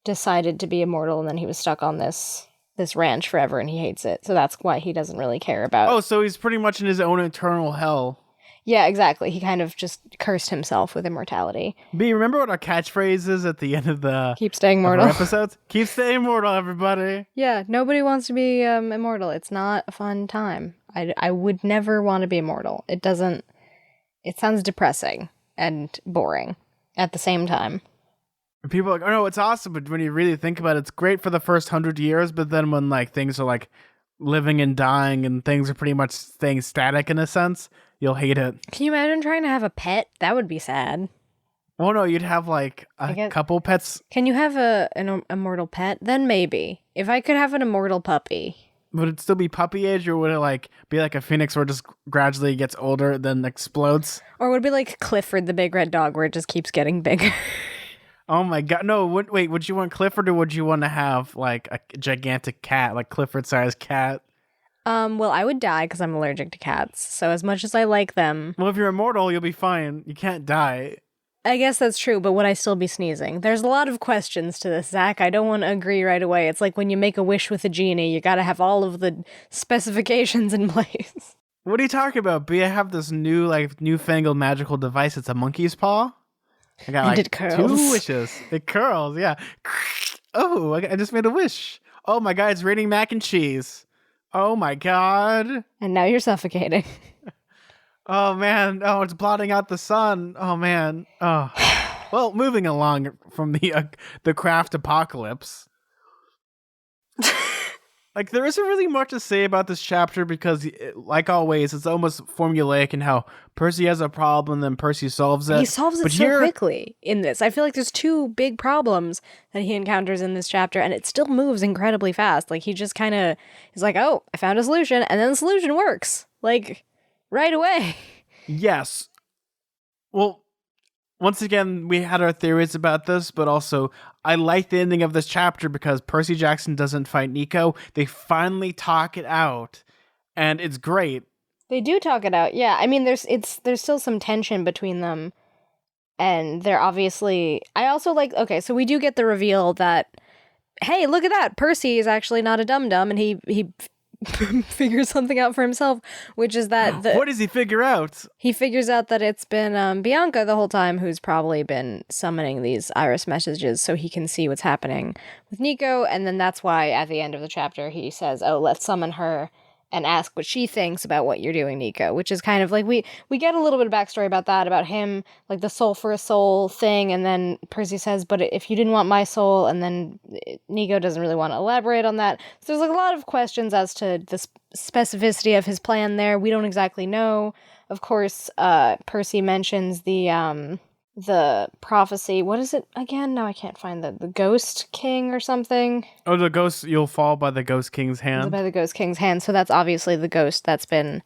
S1: decided to be immortal and then he was stuck on this ranch forever and he hates it. So that's why he doesn't really care about...
S2: Oh, so he's pretty much in his own eternal hell.
S1: Yeah, exactly. He kind of just cursed himself with immortality.
S2: B, remember what our catchphrase is at the end of the...
S1: Keep staying mortal.
S2: Episodes? Keep staying mortal, everybody.
S1: Yeah, nobody wants to be immortal. It's not a fun time. I would never want to be immortal. It doesn't... It sounds depressing and boring at the same time.
S2: People are like, oh no, it's awesome, but when you really think about it, it's great for the first 100 years, but then when like things are like living and dying and things are pretty much staying static in a sense, you'll hate it.
S1: Can you imagine trying to have a pet? That would be sad.
S2: Well, no, you'd have like a couple pets. Can
S1: you have an immortal pet? Then maybe. If I could have an immortal puppy.
S2: Would it still be puppy age, or would it like be like a phoenix where it just gradually gets older, then explodes?
S1: Or would it be like Clifford the big red dog where it just keeps getting bigger?
S2: Oh my god, no, wait, would you want Clifford or would you want to have like a gigantic cat, like Clifford-sized cat?
S1: Well, I would die because I'm allergic to cats, so as much as I like them...
S2: Well, if you're immortal, you'll be fine. You can't die.
S1: I guess that's true, but would I still be sneezing? There's a lot of questions to this, Zach. I don't want to agree right away. It's like when you make a wish with a genie, you gotta have all of the specifications in place.
S2: What are you talking about, B? I have this newfangled magical device. It's a monkey's paw. I got like
S1: it curls.
S2: 2 wishes. It curls, yeah. Oh, I just made a wish. Oh my god, it's raining mac and cheese. Oh my god.
S1: And now you're suffocating.
S2: Oh man. Oh, it's blotting out the sun. Oh man. Oh. Well, moving along from the craft apocalypse. Like, there isn't really much to say about this chapter because, like always, it's almost formulaic in how Percy has a problem, then Percy solves it.
S1: He solves it so quickly in this. I feel like there's 2 big problems that he encounters in this chapter, and it still moves incredibly fast. Like, he just kind of is like, oh, I found a solution, and then the solution works. Like, right away.
S2: Yes. Well, once again, we had our theories about this, but also I like the ending of this chapter because Percy Jackson doesn't fight Nico. They finally talk it out, and it's great.
S1: They do talk it out, yeah. I mean, there's still some tension between them And they're obviously, I also like, okay, so we do get the reveal that, hey, look at that, Percy is actually not a dum-dum, and he figures something out for himself, which is that
S2: What does he figure out?
S1: he figures out that it's been Bianca the whole time who's probably been summoning these iris messages so he can see what's happening with Nico, and then that's why at the end of the chapter he says, oh, let's summon her and ask what she thinks about what you're doing, Nico, which is kind of like, we get a little bit of backstory about that, about him, like the soul for a soul thing, and then Percy says, but if you didn't want my soul, and then Nico doesn't really want to elaborate on that. So there's like a lot of questions as to the specificity of his plan there. We don't exactly know. Of course, Percy mentions the prophecy. What is it again? No, I can't find the Ghost King or something.
S2: Oh, the ghost, you'll fall by the Ghost King's hand.
S1: By the Ghost King's hand. So that's obviously the ghost that's been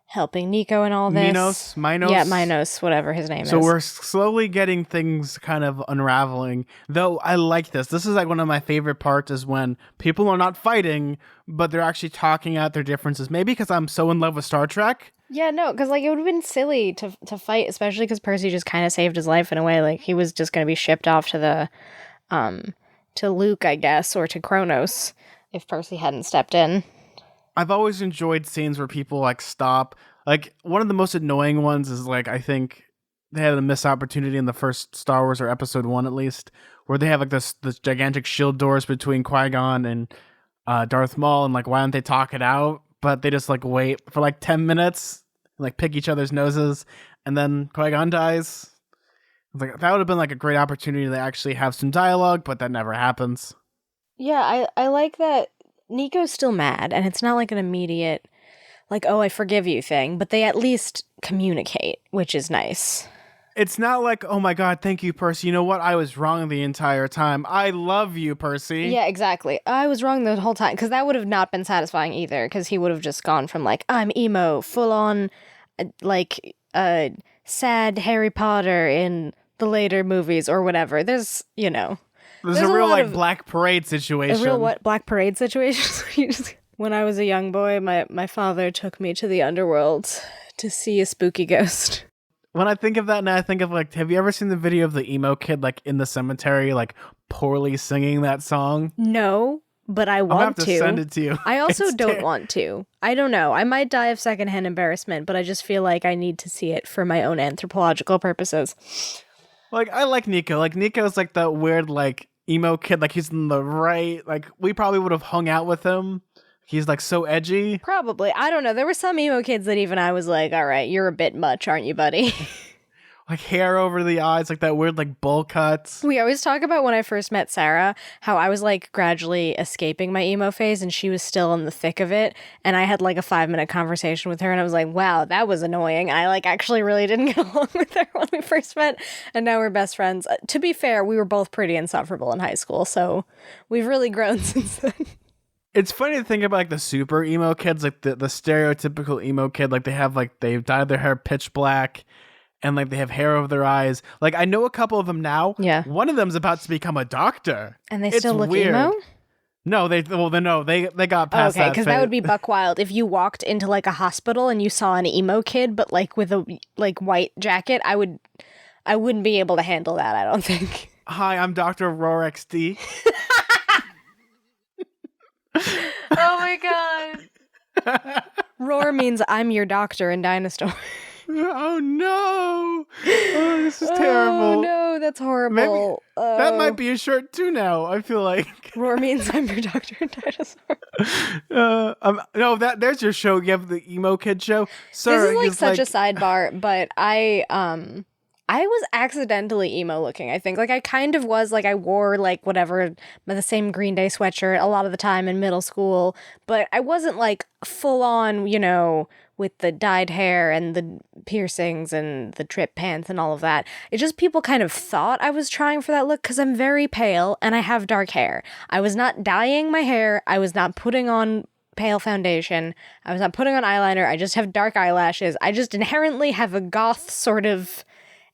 S1: helping Nico and all this.
S2: Minos?
S1: Yeah, Minos, whatever his name is.
S2: So we're slowly getting things kind of unraveling. Though I like this. This is like one of my favorite parts is when people are not fighting, but they're actually talking out their differences. Maybe because I'm so in love with Star Trek.
S1: Yeah, no, because like it would have been silly to fight, especially because Percy just kind of saved his life in a way. Like he was just going to be shipped off to the to Luke, I guess, or to Kronos if Percy hadn't stepped in.
S2: I've always enjoyed scenes where people like stop. Like one of the most annoying ones is like I think they had a missed opportunity in the first Star Wars or Episode 1 at least, where they have like this gigantic shield doors between Qui-Gon and Darth Maul, and like why don't they talk it out? But they just like wait for like 10 minutes, like pick each other's noses, and then Qui-Gon dies. Like that would have been like a great opportunity to actually have some dialogue, but that never happens.
S1: Yeah, I like that Nico's still mad, and it's not like an immediate, like, oh, I forgive you thing, but they at least communicate, which is nice.
S2: It's not like, oh my god, thank you, Percy. You know what? I was wrong the entire time. I love you, Percy.
S1: Yeah, exactly. I was wrong the whole time, because that would have not been satisfying either, because he would have just gone from, like, I'm emo, full-on, like, sad Harry Potter in the later movies, or whatever. There's, you know.
S2: There's a real, like, Black Parade situation.
S1: A real what? Black Parade situation? When I was a young boy, my father took me to the underworld to see a spooky ghost.
S2: When I think of that now, I think of like, have you ever seen the video of the emo kid like in the cemetery, like poorly singing that song?
S1: No, but I want to.
S2: I'll have to send it to you.
S1: I also don't want to. I don't know. I might die of secondhand embarrassment, but I just feel like I need to see it for my own anthropological purposes.
S2: Like, I like Nico. Like, Nico's like that weird, like, emo kid. Like, he's in the right. Like, we probably would have hung out with him. He's like so edgy.
S1: Probably. I don't know. There were some emo kids that even I was like, all right, you're a bit much, aren't you, buddy?
S2: Like hair over the eyes, like that weird like bowl cuts.
S1: We always talk about when I first met Sarah, how I was like gradually escaping my emo phase and she was still in the thick of it. And I had like a 5-minute conversation with her and I was like, wow, that was annoying. I like actually really didn't get along with her when we first met. And now we're best friends. To be fair, we were both pretty insufferable in high school. So we've really grown since then.
S2: It's funny to think about like the super emo kids, like the stereotypical emo kid, like they've dyed their hair pitch black and like they have hair over their eyes. Like I know a couple of them now.
S1: Yeah.
S2: One of them's about to become a doctor.
S1: And they still look
S2: weird.
S1: emo?
S2: No, they got past that.
S1: Okay, because that would be buck wild. If you walked into like a hospital and you saw an emo kid, but like with a like white jacket, I wouldn't be able to handle that, I don't think.
S2: Hi, I'm Dr. Roar XD.
S1: Oh my god. Roar means I'm your doctor in Dinosaur.
S2: Oh no. Oh, this is terrible.
S1: Oh no, that's horrible.
S2: Maybe that might be a shirt too now, I feel like.
S1: Roar means I'm your doctor in Dinosaur.
S2: No, there's your show. You have the emo kid show. Sir,
S1: this is like such a sidebar, but I was accidentally emo looking, I think. Like, I kind of was, like, I wore, like, whatever, the same Green Day sweatshirt a lot of the time in middle school, but I wasn't, like, full on, you know, with the dyed hair and the piercings and the drip pants and all of that. It just, people kind of thought I was trying for that look because I'm very pale and I have dark hair. I was not dyeing my hair. I was not putting on pale foundation. I was not putting on eyeliner. I just have dark eyelashes. I just inherently have a goth sort of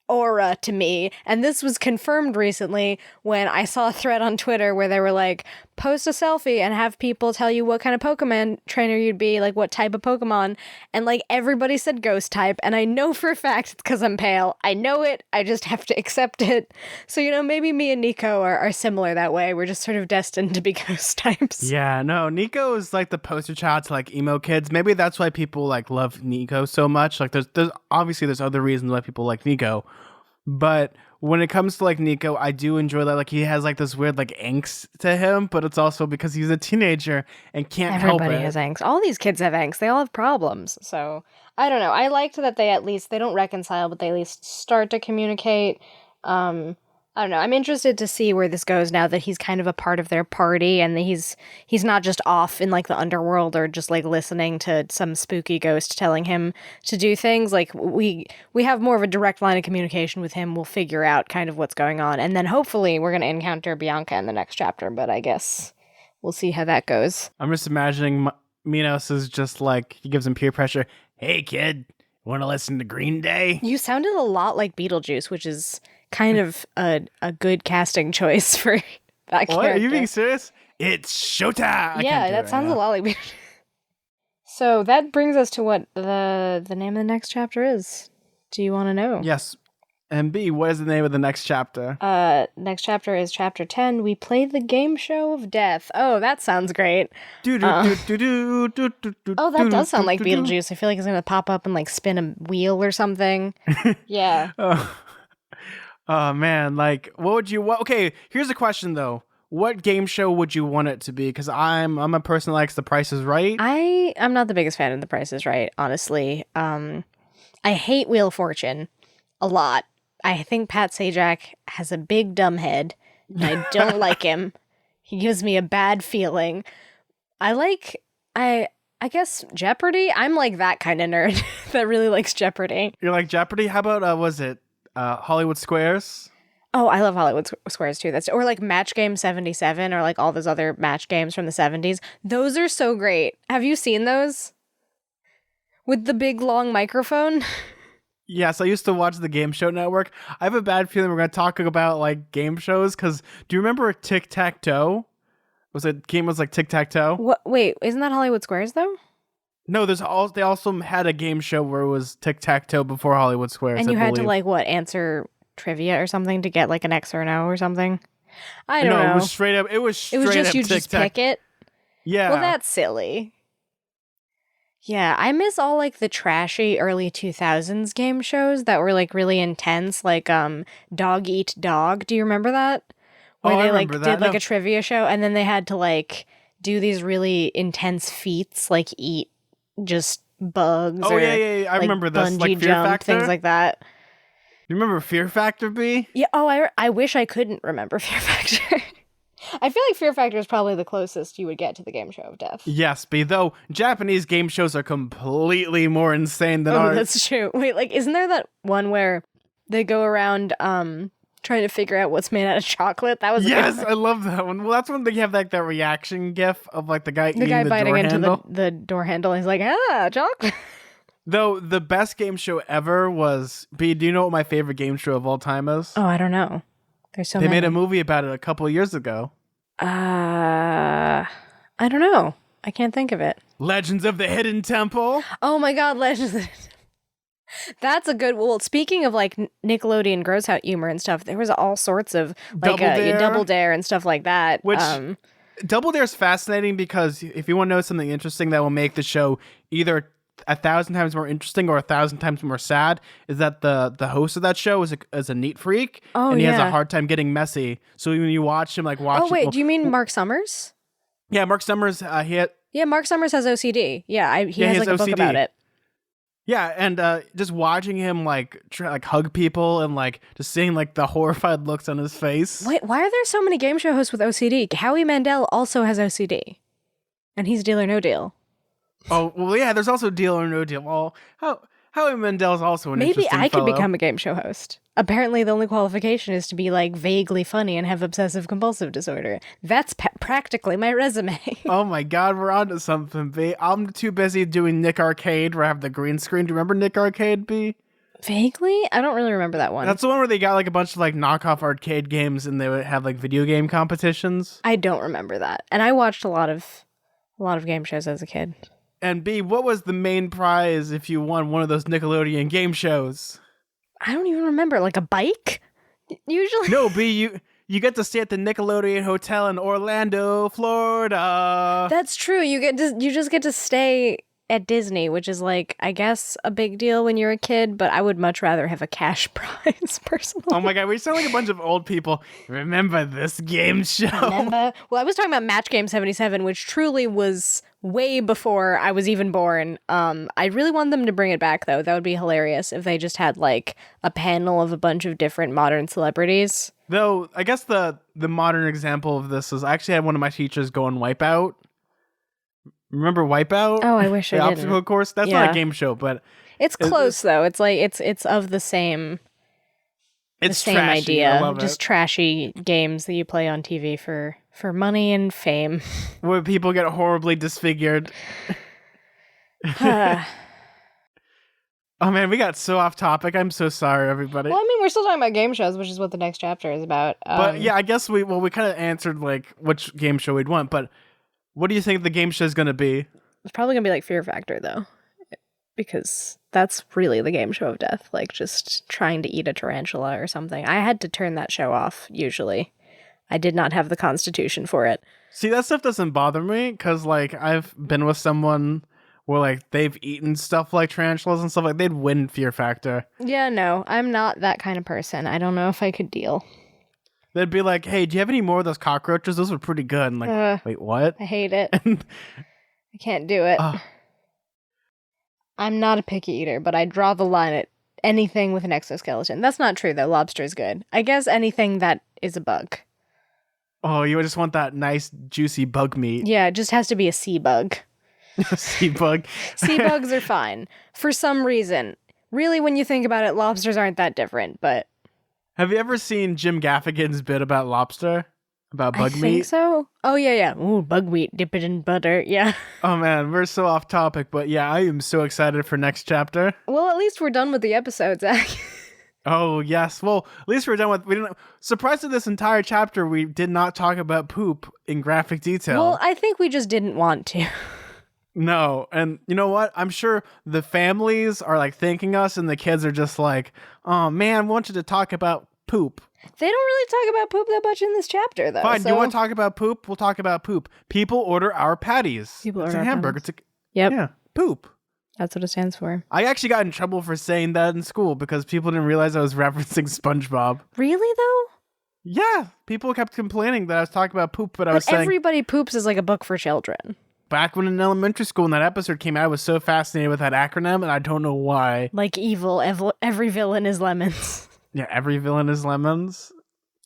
S1: aura to me, and this was confirmed recently when I saw a thread on Twitter where they were like, post a selfie and have people tell you what kind of Pokemon trainer you'd be, like what type of Pokemon. And like everybody said ghost type. And I know for a fact it's because I'm pale. I know it. I just have to accept it. So, maybe me and Nico are similar that way. We're just sort of destined to be ghost types.
S2: Yeah, no, Nico is like the poster child to like emo kids. Maybe that's why people like love Nico so much. Like there's obviously there's other reasons why people like Nico. But when it comes to like Nico, I do enjoy that. Like he has like this weird like angst to him, but it's also because he's a teenager and can't help it.
S1: Everybody has angst. All these kids have angst. They all have problems. So I don't know. I liked that they don't reconcile, but they at least start to communicate. I don't know. I'm interested to see where this goes now that he's kind of a part of their party and he's not just off in like the underworld or just like listening to some spooky ghost telling him to do things. Like we have more of a direct line of communication with him. We'll figure out kind of what's going on. And then hopefully we're going to encounter Bianca in the next chapter, but I guess we'll see how that goes.
S2: I'm just imagining Minos is just like, he gives him peer pressure. Hey kid, want to listen to Green Day?
S1: You sounded a lot like Beetlejuice, which is kind of a good casting choice for that character.
S2: Are you being serious? It's showtime!
S1: Yeah, that sounds a lot like Beetlejuice. So that brings us to what the name of the next chapter is. Do you want to know?
S2: Yes. And B, what is the name of the next chapter?
S1: Next chapter is chapter 10. We play the game show of death. Oh, that sounds great.
S2: Oh,
S1: that does sound like Beetlejuice. I feel like it's going to pop up and like spin a wheel or something. Yeah.
S2: Oh man, like what would you okay, here's a question though. What game show would you want it to be? Because I'm a person that likes The Price is Right.
S1: I'm not the biggest fan of The Price is Right, honestly. I hate Wheel of Fortune a lot. I think Pat Sajak has a big dumb head, and I don't like him. He gives me a bad feeling. I guess Jeopardy? I'm like that kind of nerd that really likes Jeopardy.
S2: You're like Jeopardy? How about was it Hollywood Squares?
S1: Oh, I love Hollywood Squares too. Or like Match Game 77 or like all those other match games from the 70s. Those are so great. Have you seen those? With the big long microphone?
S2: Yes, I used to watch the Game Show Network. I have a bad feeling we're going to talk about like game shows because do you remember Tic-Tac-Toe? Game was like Tic-Tac-Toe?
S1: What? Wait, isn't that Hollywood Squares though?
S2: No, they also had a game show where it was Tic-Tac-Toe before Hollywood Squares.
S1: And you had to like answer trivia or something to get like an X or an O or something? I don't know.
S2: No, it was straight up. It was
S1: just you just pick it?
S2: Yeah.
S1: Well, that's silly. Yeah, I miss all like the trashy early 2000s game shows that were like really intense, like Dog Eat Dog. Do you remember that? Where they like did like a trivia show and then they had to like do these really intense feats like eat just bugs or
S2: yeah. I remember this,
S1: bungee
S2: like Fear
S1: jump,
S2: Factor?
S1: things like that.
S2: You remember Fear Factor, B?
S1: Yeah, I wish I couldn't remember Fear Factor. I feel like Fear Factor is probably the closest you would get to the game show of death.
S2: Yes, B, though Japanese game shows are completely more insane than ours.
S1: Oh, that's true. Wait, like, isn't there that one where they go around trying to figure out what's made out of chocolate? That was
S2: yes, I love that one. Well, that's when they have like that reaction gif of like the guy eating the
S1: biting
S2: door
S1: into
S2: handle.
S1: the door handle. And he's like, chocolate.
S2: Though the best game show ever was B. Do you know what my favorite game show of all time is?
S1: Oh, I don't know. There's so
S2: many. They
S1: many.
S2: made a movie about it a couple of years ago.
S1: I don't know. I can't think of it.
S2: Legends of the Hidden Temple.
S1: Oh my God, Legends of the Hidden Temple. That's a good. Well, speaking of like Nickelodeon gross out humor and stuff, there was all sorts of like Double Dare and stuff like that.
S2: Which Double Dare is fascinating because if you want to know something interesting that will make the show either 1,000 times more interesting or 1,000 times more sad, is that the host of that show is a neat freak, and he has a hard time getting messy. So when you watch him,
S1: Oh wait, do you mean Mark Summers?
S2: Yeah, Mark Summers.
S1: Mark Summers has OCD. Yeah, he has like a book about it.
S2: Yeah, and just watching him like hug people and like just seeing like the horrified looks on his face.
S1: Wait, why are there so many game show hosts with OCD? Howie Mandel also has OCD, and he's Deal or No Deal.
S2: Oh well, yeah. There's also Deal or No Deal. Well, Howie Mandel's also an interesting
S1: Maybe I could
S2: fellow.
S1: become a game show host. Apparently, the only qualification is to be like vaguely funny and have obsessive compulsive disorder. That's practically my resume.
S2: Oh my God, we're on to something, B. I'm too busy doing Nick Arcade where I have the green screen. Do you remember Nick Arcade, B?
S1: Vaguely? I don't really remember that one.
S2: That's the one where they got like a bunch of like knockoff arcade games and they would have like video game competitions.
S1: I don't remember that. And I watched a lot of game shows as a kid.
S2: And B, what was the main prize if you won one of those Nickelodeon game shows?
S1: I don't even remember. Like a bike? Usually?
S2: No, B, you get to stay at the Nickelodeon Hotel in Orlando, Florida.
S1: That's true. You just get to stay at Disney, which is like, I guess, a big deal when you're a kid, but I would much rather have a cash prize, personally.
S2: Oh my god, we sound like a bunch of old people. Remember this game show?
S1: Well, I was talking about Match Game 77, which truly was way before I was even born. I really want them to bring it back, though. That would be hilarious if they just had, like, a panel of a bunch of different modern celebrities.
S2: Though, I guess the modern example of this is I actually had one of my teachers go on Wipeout. Remember Wipeout?
S1: Oh, I wish I didn't.
S2: The obstacle course? That's not a game show, but...
S1: It's close, though. It's like, it's of the same...
S2: It's
S1: the same
S2: trashy.
S1: idea.
S2: I love
S1: just
S2: it.
S1: Trashy games that you play on TV for money and fame.
S2: Where people get horribly disfigured. Oh man, we got so off topic. I'm so sorry, everybody.
S1: Well, I mean, we're still talking about game shows, which is what the next chapter is about.
S2: But yeah, I guess we kind of answered like which game show we'd want, but what do you think the game show is going to be?
S1: It's probably going to be like Fear Factor, though. Because that's really the game show of death. Like just trying to eat a tarantula or something. I had to turn that show off, usually. I did not have the constitution for it.
S2: See, that stuff doesn't bother me because like I've been with someone where like they've eaten stuff like tarantulas and stuff like they'd win Fear Factor.
S1: Yeah, no, I'm not that kind of person. I don't know if I could deal.
S2: They'd be like, "Hey, do you have any more of those cockroaches? Those were pretty good." And like, wait, what?
S1: I hate it. I can't do it. I'm not a picky eater, but I draw the line at anything with an exoskeleton. That's not true, though. Lobster's good. I guess anything that is a bug.
S2: Oh, you just want that nice, juicy bug meat.
S1: Yeah, it just has to be a sea bug.
S2: Sea bug.
S1: Sea bugs are fine. For some reason. Really, when you think about it, lobsters aren't that different, but...
S2: Have you ever seen Jim Gaffigan's bit about lobster? About bug meat?
S1: I think so. Oh, yeah. Ooh, bug meat, dip it in butter, yeah.
S2: Oh, man, we're so off topic, but yeah, I am so excited for next chapter.
S1: Well, at least we're done with the episode, Zach.
S2: Oh, yes. Well, at least we're done with... Surprised to this entire chapter, we did not talk about poop in graphic detail.
S1: Well, I think we just didn't want to.
S2: No, and you know what? I'm sure the families are like thanking us, and the kids are just like, "Oh man, I want you to talk about poop."
S1: They don't really talk about poop that much in this chapter, though.
S2: Fine, you want to talk about poop? We'll talk about poop. People order our patties.
S1: People
S2: it's
S1: order
S2: a
S1: our
S2: hamburger.
S1: patties.
S2: It's yeah, poop.
S1: That's what it stands for.
S2: I actually got in trouble for saying that in school because people didn't realize I was referencing SpongeBob.
S1: Really, though?
S2: Yeah, people kept complaining that I was talking about poop, but I was saying...
S1: Everybody Poops is like a book for children.
S2: Back when in elementary school, when that episode came out, I was so fascinated with that acronym, and I don't know why.
S1: Like evil, every villain is lemons.
S2: Yeah, every villain is lemons.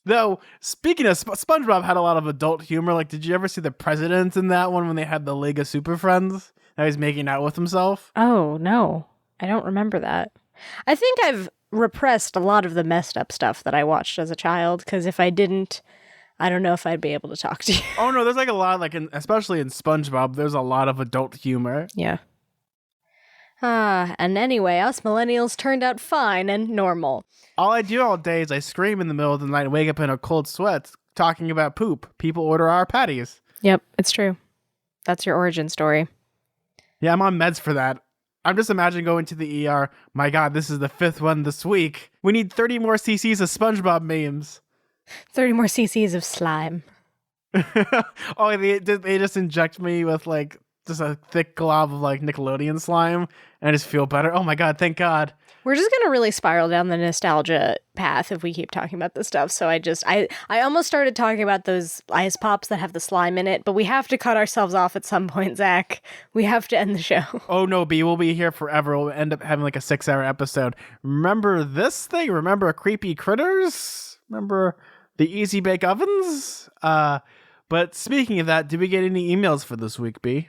S2: Though, speaking of SpongeBob had a lot of adult humor. Like, did you ever see the president in that one when they had the League of Super Friends? That he was making out with himself?
S1: Oh, no. I don't remember that. I think I've repressed a lot of the messed up stuff that I watched as a child, because if I didn't, I don't know if I'd be able to talk to you.
S2: Oh, no, there's like a lot, like, especially in SpongeBob, there's a lot of adult humor.
S1: Yeah. And anyway, us millennials turned out fine and normal.
S2: All I do all day is I scream in the middle of the night and wake up in a cold sweat talking about poop. People order our patties.
S1: Yep, it's true. That's your origin story.
S2: Yeah, I'm on meds for that. I'm just imagining going to the ER. My God, this is the 5th one this week. We need 30 more cc's of SpongeBob memes.
S1: 30 more cc's of slime.
S2: Oh, they just inject me with like just a thick glob of like Nickelodeon slime and I just feel better. Oh my God, thank God.
S1: We're just going to really spiral down the nostalgia path if we keep talking about this stuff. So I almost started talking about those ice pops that have the slime in it, but we have to cut ourselves off at some point, Zach. We have to end the show.
S2: Oh no, B, we'll be here forever. We'll end up having like a 6-hour episode. Remember this thing? Remember creepy critters? Remember the easy bake ovens? But speaking of that, did we get any emails for this week, B?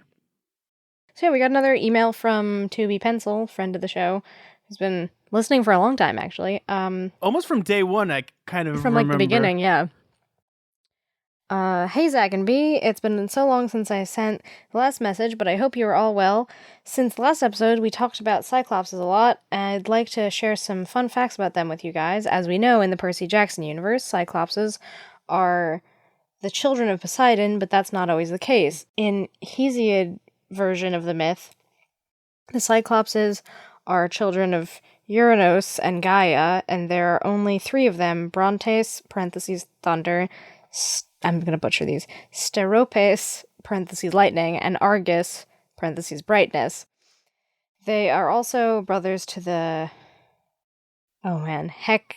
S1: So yeah, we got another email from Tubi Pencil, friend of the show, who's been listening for a long time, actually.
S2: Almost from day one, I kind of
S1: from
S2: remember.
S1: Like the beginning, yeah. Hey Zack and B, it's been so long since I sent the last message, but I hope you are all well. Since the last episode, we talked about Cyclopses a lot, and I'd like to share some fun facts about them with you guys. As we know, in the Percy Jackson universe, Cyclopses are the children of Poseidon, but that's not always the case. In Hesiod version of the myth, the Cyclopses are children of Uranus and Gaia, and there are only three of them: Brontes (parentheses thunder), I'm gonna butcher these, Steropes (parentheses lightning), and Argus (parentheses brightness). They are also brothers to the Hectaton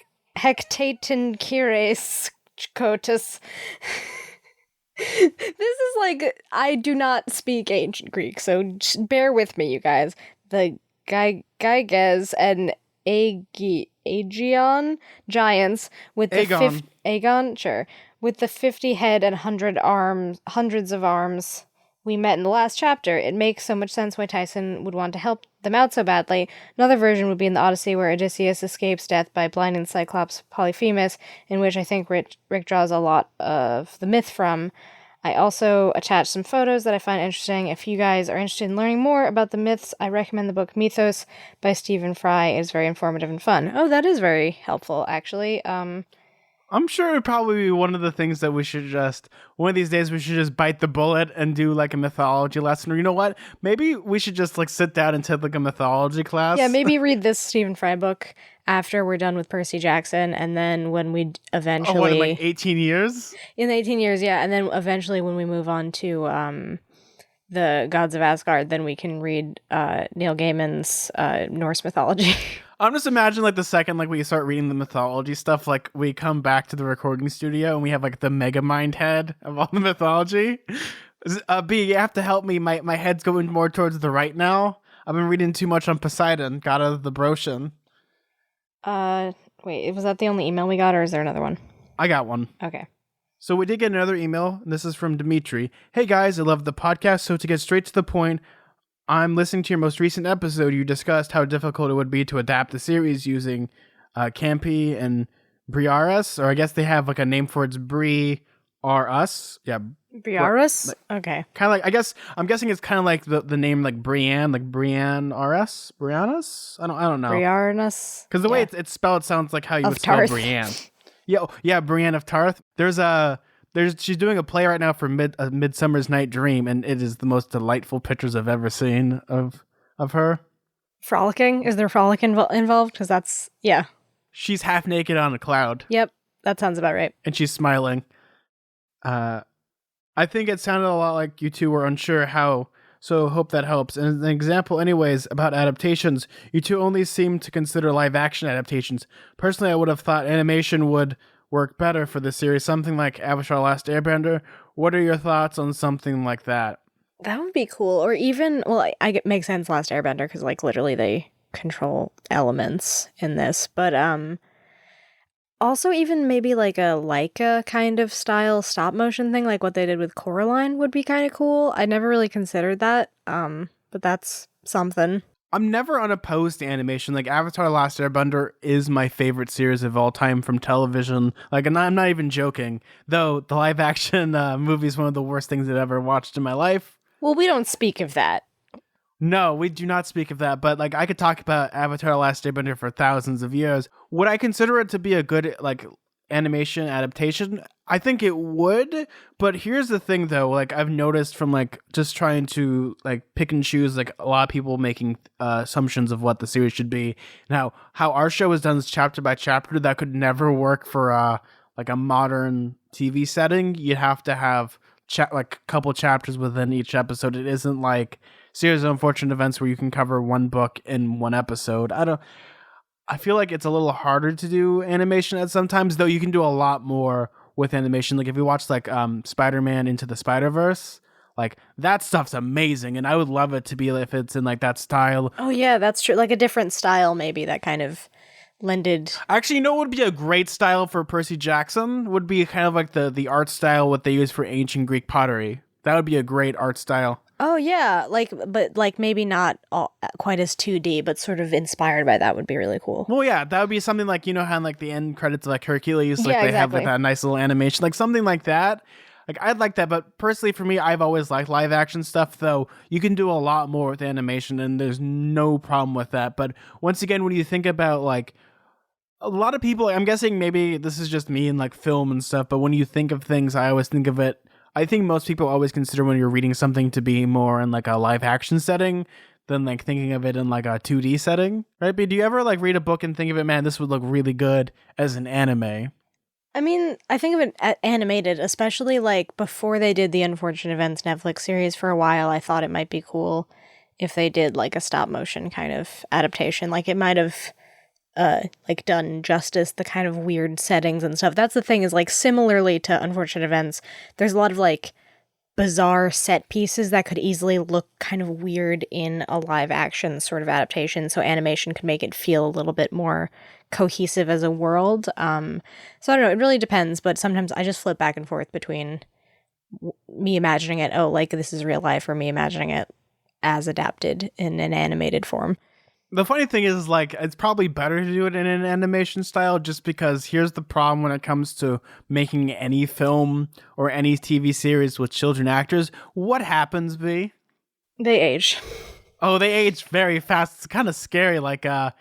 S1: Kires Cotus. This is like, I do not speak ancient Greek, so bear with me, you guys. The Gyges and Aegeon giants with the
S2: Aegon.
S1: Sure, with the 50 head and hundreds of arms we met in the last chapter. It makes so much sense why Tyson would want to help them out so badly. Another version would be in the Odyssey, where Odysseus escapes death by blinding Cyclops Polyphemus, in which I think Rick draws a lot of the myth from. I also attached some photos that I find interesting. If you guys are interested in learning more about the myths, I recommend the book Mythos by Stephen Fry. It is very informative and fun. Oh, that is very helpful, actually.
S2: I'm sure it'd probably be one of the things that we should one of these days we should just bite the bullet and do like a mythology lesson. Or you know what? Maybe we should just like sit down and take like a mythology class.
S1: Yeah, maybe read this Stephen Fry book after we're done with Percy Jackson, and then when we eventually...
S2: Oh, what, in like 18 years?
S1: In 18 years, yeah, and then eventually when we move on to the Gods of Asgard, then we can read Neil Gaiman's Norse mythology.
S2: I'm just imagining like the second like we start reading the mythology stuff, like we come back to the recording studio and we have like the mega mind head of all the mythology. B, you have to help me. My head's going more towards the right now. I've been reading too much on Poseidon, god of the Brocian.
S1: Wait, was that the only email we got, or is there another one?
S2: I got one.
S1: Okay.
S2: So we did get another email, and this is from Dimitri. Hey guys, I love the podcast, so to get straight to the point, I'm listening to your most recent episode. You discussed how difficult it would be to adapt the series using Campy and Briareus, or I guess they have like a name for it. It's Bri-R-Us. Yeah.
S1: Briareus?
S2: Like,
S1: okay.
S2: Kind of like, I'm guessing it's kind of like the name like Brienne, like Brienne R.S.? Brianus? I don't know.
S1: Briareus?
S2: Because the way it's spelled sounds like how you would spell Brienne. Yeah, Brienne of Tarth. She's doing a play right now for Midsummer's Night Dream, and it is the most delightful pictures I've ever seen of her.
S1: Frolicking? Is there frolic involved? Because that's, yeah.
S2: She's half naked on a cloud.
S1: Yep, that sounds about right.
S2: And she's smiling. I think it sounded a lot like you two were unsure how, so hope that helps. And as an example anyways, about adaptations, you two only seem to consider live action adaptations. Personally, I would have thought animation would work better for the series, something like Avatar: The Last Airbender. What are your thoughts on something like that?
S1: That would be cool. Or even, well, it makes sense, Last Airbender, because like literally they control elements in this. But also even maybe like a Leica kind of style stop motion thing, like what they did with Coraline, would be kind of cool. I never really considered that, but that's something.
S2: I'm never unopposed to animation. Like Avatar: The Last Airbender is my favorite series of all time from television. Like, and I'm not even joking. Though the live action movie is one of the worst things I've ever watched in my life.
S1: Well, we don't speak of that.
S2: No, we do not speak of that. But like, I could talk about Avatar: The Last Airbender for thousands of years. Would I consider it to be a good like animation adaptation? I think it would, but here's the thing though, like I've noticed from like just trying to like pick and choose, like a lot of people making assumptions of what the series should be. Now, how our show is done chapter by chapter, that could never work for like a modern TV setting. You'd have to have like a couple chapters within each episode. It isn't like Series of Unfortunate Events where you can cover one book in one episode. I feel like it's a little harder to do animation at sometimes, though you can do a lot more with animation. Like if you watch like Spider-Man Into the Spider-Verse, like that stuff's amazing, and I would love it to be if it's in like that style.
S1: Oh yeah, that's true. Like a different style, maybe that kind of blended.
S2: Actually, you know what would be a great style for Percy Jackson? Would be kind of like the art style what they use for ancient Greek pottery. That would be a great art style.
S1: Oh yeah, but maybe not quite as 2D, but sort of inspired by that would be really cool.
S2: Well, yeah, that would be something like, you know how in like the end credits of like Hercules, like
S1: yeah,
S2: they
S1: exactly.
S2: have like that nice little animation, like something like that. Like, I'd like that, but personally for me, I've always liked live action stuff, though you can do a lot more with animation, and there's no problem with that. But once again, when you think about, like, a lot of people, I'm guessing maybe this is just me and, like, film and stuff, but when you think of things, I always think of it, I think most people always consider when you're reading something to be more in, like, a live action setting than, like, thinking of it in, like, a 2D setting, right? But do you ever, like, read a book and think of it, man, this would look really good as an anime?
S1: I mean, I think of it animated, especially like before they did the Unfortunate Events Netflix series for a while. I thought it might be cool if they did like a stop motion kind of adaptation. Like it might have like done justice the kind of weird settings and stuff. That's the thing is like similarly to Unfortunate Events, there's a lot of like bizarre set pieces that could easily look kind of weird in a live action sort of adaptation, so animation could make it feel a little bit more cohesive as a world. So I don't know, it really depends, but sometimes I just flip back and forth between me imagining it, oh, like this is real life, or me imagining it as adapted in an animated form.
S2: The funny thing is, like, it's probably better to do it in an animation style just because here's the problem when it comes to making any film or any TV series with children actors. What happens, B?
S1: They age.
S2: Oh, they age very fast. It's kind of scary. Like, the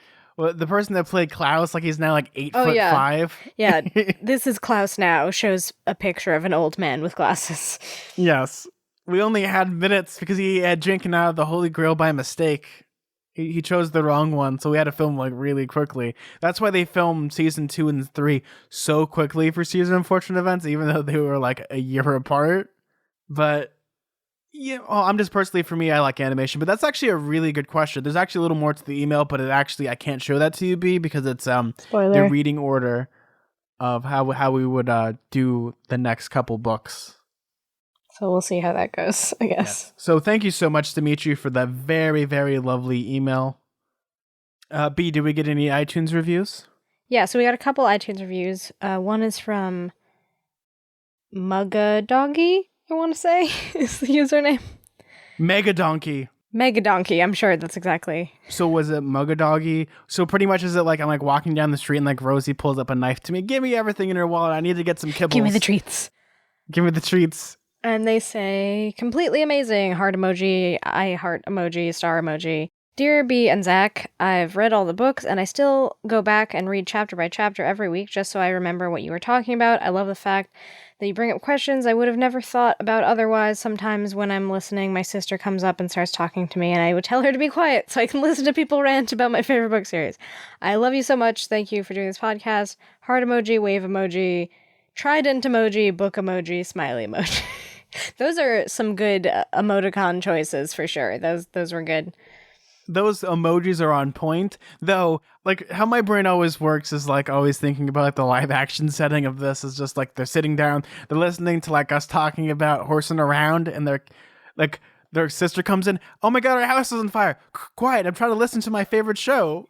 S2: person that played Klaus, like, he's now, like, 8'5".
S1: Yeah, this is Klaus now, shows a picture of an old man with glasses.
S2: Yes. We only had minutes because he had drinking out of the Holy Grail by mistake. He chose the wrong one, so we had to film like really quickly. That's why they filmed season 2 and 3 so quickly for Season of Unfortunate Events, even though they were like a year apart. But yeah, well, I'm just personally, for me, I like animation. But that's actually a really good question. There's actually a little more to the email, but it actually, I can't show that to you, B, because it's
S1: Spoiler.
S2: the reading order of how we would do the next couple books.
S1: So we'll see how that goes, I guess.
S2: Yes. So thank you so much, Dimitri, for that very, very lovely email. B, did we get any iTunes reviews?
S1: Yeah, so we got a couple iTunes reviews. One is from Mugadoggy, I want to say, is the username.
S2: Megadonkey.
S1: Megadonkey, I'm sure that's exactly.
S2: So was it Mugadoggy? So pretty much is it like I'm like walking down the street and like Rosie pulls up a knife to me. Give me everything in her wallet. I need to get some kibbles.
S1: Give me the treats.
S2: Give me the treats.
S1: And they say, completely amazing, heart emoji, I heart emoji, star emoji. Dear B and Zach, I've read all the books, and I still go back and read chapter by chapter every week just so I remember what you were talking about. I love the fact that you bring up questions I would have never thought about otherwise. Sometimes when I'm listening, my sister comes up and starts talking to me, and I would tell her to be quiet so I can listen to people rant about my favorite book series. I love you so much. Thank you for doing this podcast. Heart emoji, wave emoji, trident emoji, book emoji, smiley emoji. Those are some good emoticon choices for sure. Those were good.
S2: Those emojis are on point, though. Like how my brain always works is like always thinking about like the live action setting of this is just like they're sitting down, they're listening to like us talking about horsing around, and they're like their sister comes in. Oh my god, our house is on fire! Quiet! I'm trying to listen to my favorite show.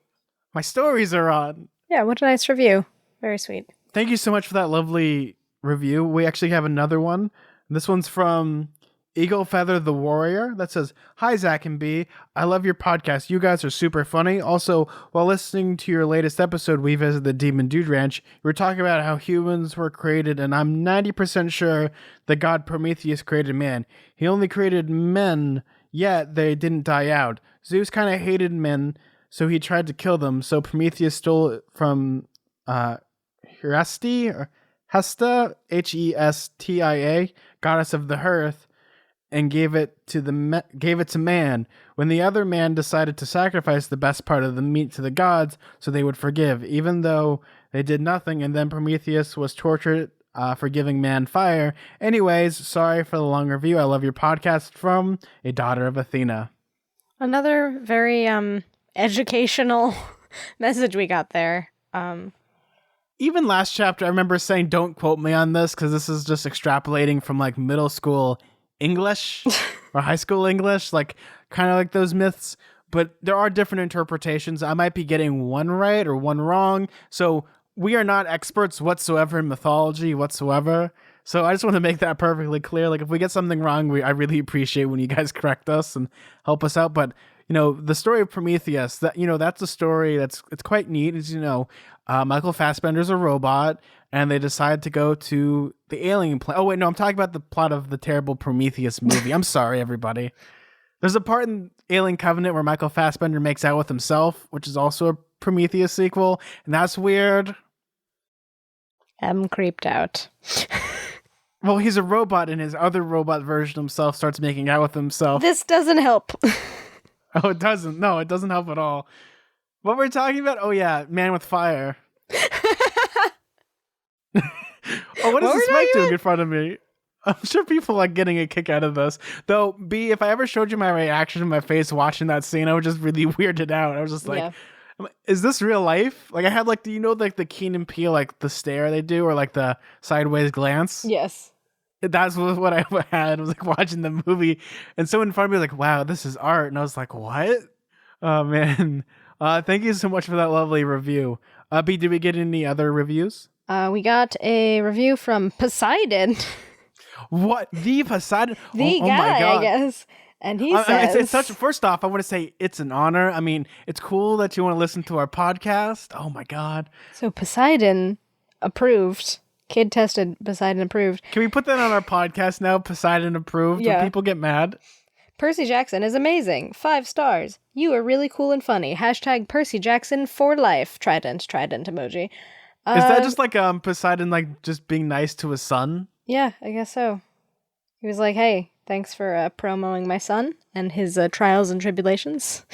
S2: My stories are on.
S1: Yeah, what a nice review. Very sweet.
S2: Thank you so much for that lovely review. We actually have another one. This one's from Eagle Feather the Warrior that says, "Hi, Zack and B. I love your podcast. You guys are super funny. Also, while listening to your latest episode, we visited the Demon Dude Ranch. You were talking about how humans were created, and I'm 90% sure that God Prometheus created man. He only created men, yet they didn't die out. Zeus kind of hated men, so he tried to kill them. So Prometheus stole it from Hestia, Hestia, goddess of the hearth, and gave it to man. When the other man decided to sacrifice the best part of the meat to the gods so they would forgive, even though they did nothing, and then Prometheus was tortured for giving man fire. Anyways, sorry for the long review. I love your podcast, from a daughter of Athena."
S1: Another very educational message we got there.
S2: Even last chapter, I remember saying, don't quote me on this because this is just extrapolating from like middle school English or high school English, like kind of like those myths. But there are different interpretations. I might be getting one right or one wrong. So we are not experts whatsoever in mythology whatsoever. So I just want to make that perfectly clear. Like if we get something wrong, I really appreciate when you guys correct us and help us out. But the story of Prometheus, that's a story it's quite neat. As Michael Fassbender's a robot, and they decide to go to the alien planet. Oh, wait, no, I'm talking about the plot of the terrible Prometheus movie. I'm sorry, everybody. There's a part in Alien Covenant where Michael Fassbender makes out with himself, which is also a Prometheus sequel, and that's weird.
S1: I'm creeped out.
S2: Well, he's a robot, and his other robot version himself starts making out with himself.
S1: This doesn't help.
S2: Oh, it doesn't. No, it doesn't help at all. What were we talking about? Oh, yeah, Man with Fire. Oh, what is this mic doing in front of me? I'm sure people are getting a kick out of this. Though, B, if I ever showed you my reaction in my face watching that scene, I was just really weirded out. I was just like, is this real life? Like, I had like, the Key and Peele, like the stare they do, or like the sideways glance?
S1: Yes.
S2: That's what I had. I was like watching the movie, and someone in front of me was like, wow, this is art. And I was like, what? Oh, man. Thank you so much for that lovely review. B, did we get any other reviews?
S1: We got a review from Poseidon.
S2: What? The Poseidon?
S1: The guy,
S2: my God.
S1: I guess. And he says...
S2: It's such... First off, I want to say it's an honor. I mean, it's cool that you want to listen to our podcast. Oh, my God.
S1: So Poseidon approved. Kid tested, Poseidon approved.
S2: Can we put that on our podcast now? Poseidon approved? Yeah. Will people get mad?
S1: Percy Jackson is amazing. 5 stars. You are really cool and funny. # Percy Jackson for life. Trident emoji.
S2: Is that just like Poseidon like just being nice to his son?
S1: Yeah, I guess so. He was like, hey, thanks for promoting my son and his trials and tribulations.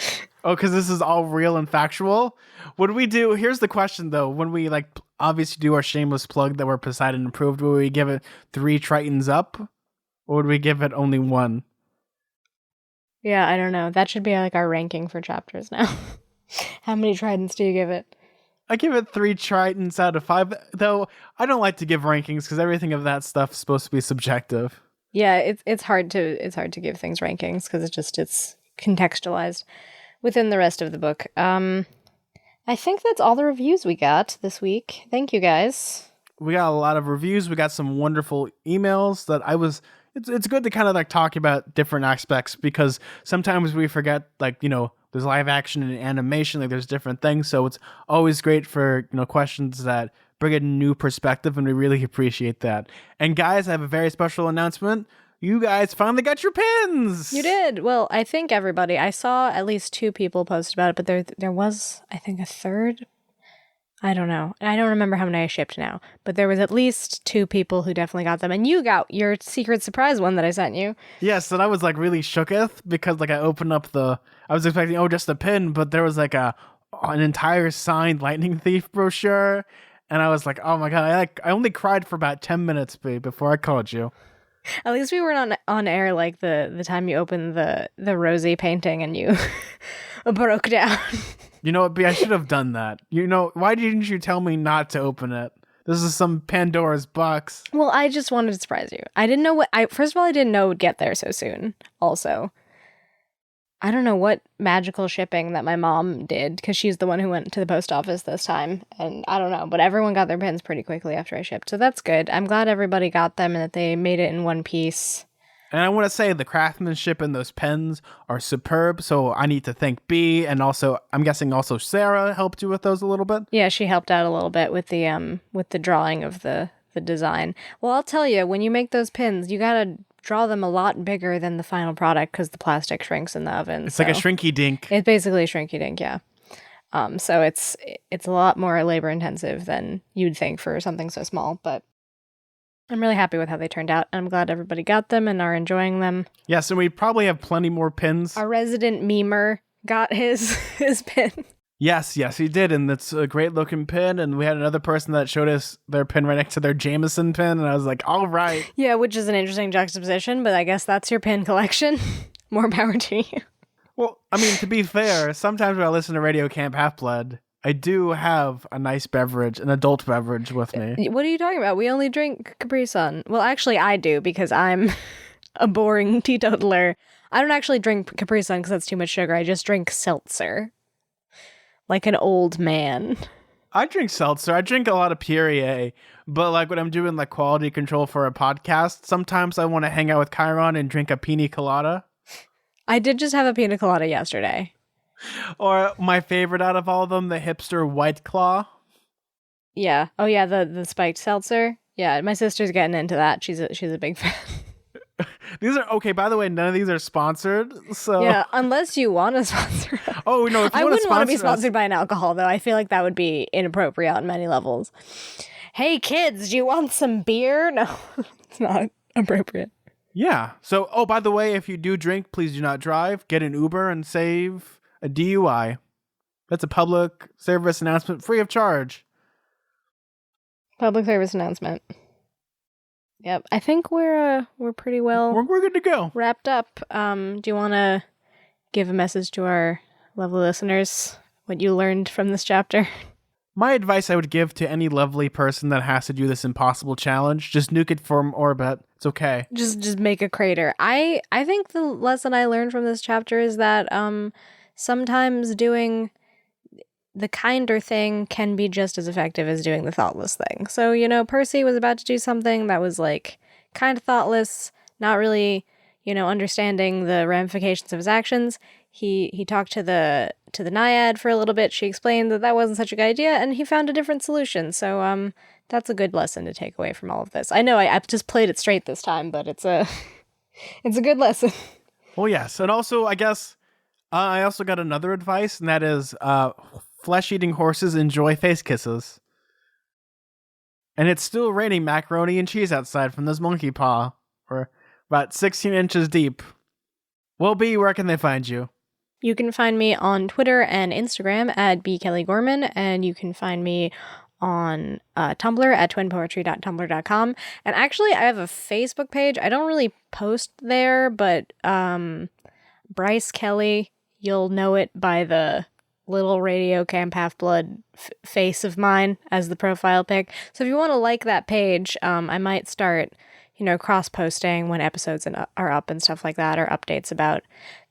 S2: Oh, because this is all real and factual? What do we do? Here's the question, though. When we obviously do our shameless plug that we're Poseidon approved, will we give it 3 Tritons up? Or would we give it only 1?
S1: Yeah, I don't know. That should be like our ranking for chapters now. How many Tritons do you give it?
S2: I give it 3 Tritons out of 5, though I don't like to give rankings because everything of that stuff is supposed to be subjective.
S1: Yeah, it's hard to give things rankings because it's contextualized within the rest of the book. I think that's all the reviews we got this week. Thank you, guys.
S2: We got a lot of reviews. We got some wonderful emails that it's good to kind of like talk about different aspects because sometimes we forget there's live action and animation, like there's different things. So it's always great for, questions that bring a new perspective, and we really appreciate that. And guys, I have a very special announcement. You guys finally got your pins!
S1: You did! Well, I think everybody. I saw at least 2 people post about it, but there was, I think, a third. I don't know. I don't remember how many I shipped now, but there was at least 2 people who definitely got them, and you got your secret surprise one that I sent you.
S2: Yes, and I was like really shooketh because I opened up I was expecting just a pin, but there was like an entire signed Lightning Thief brochure, and I was like, oh my God, I only cried for about 10 minutes before I called you.
S1: At least we weren't on air like the time you opened the Rosie painting and you broke down.
S2: You know what, B, I should have done that. Why didn't you tell me not to open it? This is some Pandora's box.
S1: Well, I just wanted to surprise you. I didn't know first of all, I didn't know it would get there so soon. Also, I don't know what magical shipping that my mom did because she's the one who went to the post office this time. And I don't know, but everyone got their pins pretty quickly after I shipped. So that's good. I'm glad everybody got them and that they made it in one piece.
S2: And I want to say the craftsmanship in those pens are superb. So I need to thank B, and also I'm guessing also Sarah helped you with those a little bit.
S1: Yeah, she helped out a little bit with the drawing of the design. Well, I'll tell you, when you make those pins, you gotta draw them a lot bigger than the final product because the plastic shrinks in the oven.
S2: It's like a shrinky dink.
S1: It's basically a shrinky dink, yeah. So it's a lot more labor intensive than you'd think for something so small, but I'm really happy with how they turned out, and I'm glad everybody got them and are enjoying them.
S2: Yes, and we probably have plenty more pins.
S1: Our resident memer got his pin.
S2: Yes, he did, and it's a great-looking pin, and we had another person that showed us their pin right next to their Jameson pin, and I was like, all right.
S1: Yeah, which is an interesting juxtaposition, but I guess that's your pin collection. More power to you.
S2: Well, I mean, to be fair, sometimes when I listen to Radio Camp Half-Blood, I do have a nice beverage, an adult beverage with me.
S1: What are you talking about? We only drink Capri Sun. Well, actually, I do because I'm a boring teetotaler. I don't actually drink Capri Sun because that's too much sugar. I just drink seltzer. Like an old man.
S2: I drink seltzer. I drink a lot of Perrier. But like when I'm doing like quality control for a podcast, sometimes I want to hang out with Chiron and drink a pina colada.
S1: I did just have a pina colada yesterday.
S2: Or my favorite out of all of them, the hipster White Claw.
S1: Yeah. Oh yeah, the spiked seltzer. Yeah, my sister's getting into that. She's a big fan.
S2: These are okay. By the way, none of these are sponsored. So,
S1: Yeah, unless you want to sponsor us.
S2: oh no, if you
S1: I
S2: want to
S1: wouldn't want to be
S2: sponsor us,
S1: sponsored by an alcohol though. I feel like that would be inappropriate on many levels. Hey kids, do you want some beer? No, it's not appropriate.
S2: yeah. So, oh, by the way, if you do drink, please do not drive. Get an Uber and save a DUI. That's a public service announcement, free of charge.
S1: Public service announcement. Yep, I think we're pretty well
S2: We're good to go.
S1: wrapped up. Do you want to give a message to our lovely listeners? What you learned from this chapter?
S2: My advice I would give to any lovely person that has to do this impossible challenge: just nuke it from orbit. It's okay.
S1: Just make a crater. I think the lesson I learned from this chapter is that sometimes doing the kinder thing can be just as effective as doing the thoughtless thing. So, Percy was about to do something that was like kind of thoughtless, not really, understanding the ramifications of his actions. He talked to the Naiad for a little bit. She explained that wasn't such a good idea, and he found a different solution. So that's a good lesson to take away from all of this. I know I just played it straight this time, but it's a it's a good lesson.
S2: Well, yes, and also I guess I also got another advice, and that is flesh-eating horses enjoy face kisses. And it's still raining macaroni and cheese outside from this monkey paw. We're about 16 inches deep. Well, B, where can they find you?
S1: You can find me on Twitter and Instagram at bkellygorman, and you can find me on Tumblr at twinpoetry.tumblr.com. And actually, I have a Facebook page. I don't really post there, but Bryce Kelly, you'll know it by the little Radio Camp Half-Blood face of mine as the profile pic. So if you want to like that page, I might start, cross-posting when episodes are up and stuff like that, or updates about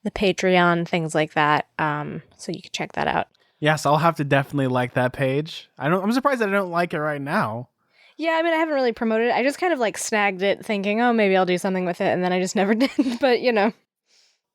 S1: the Patreon, things like that. So you can check that out.
S2: Yes, I'll have to definitely like that page. I'm surprised that I don't like it right now.
S1: Yeah, I mean, I haven't really promoted it. I just kind of snagged it thinking, oh, maybe I'll do something with it, and then I just never did. But,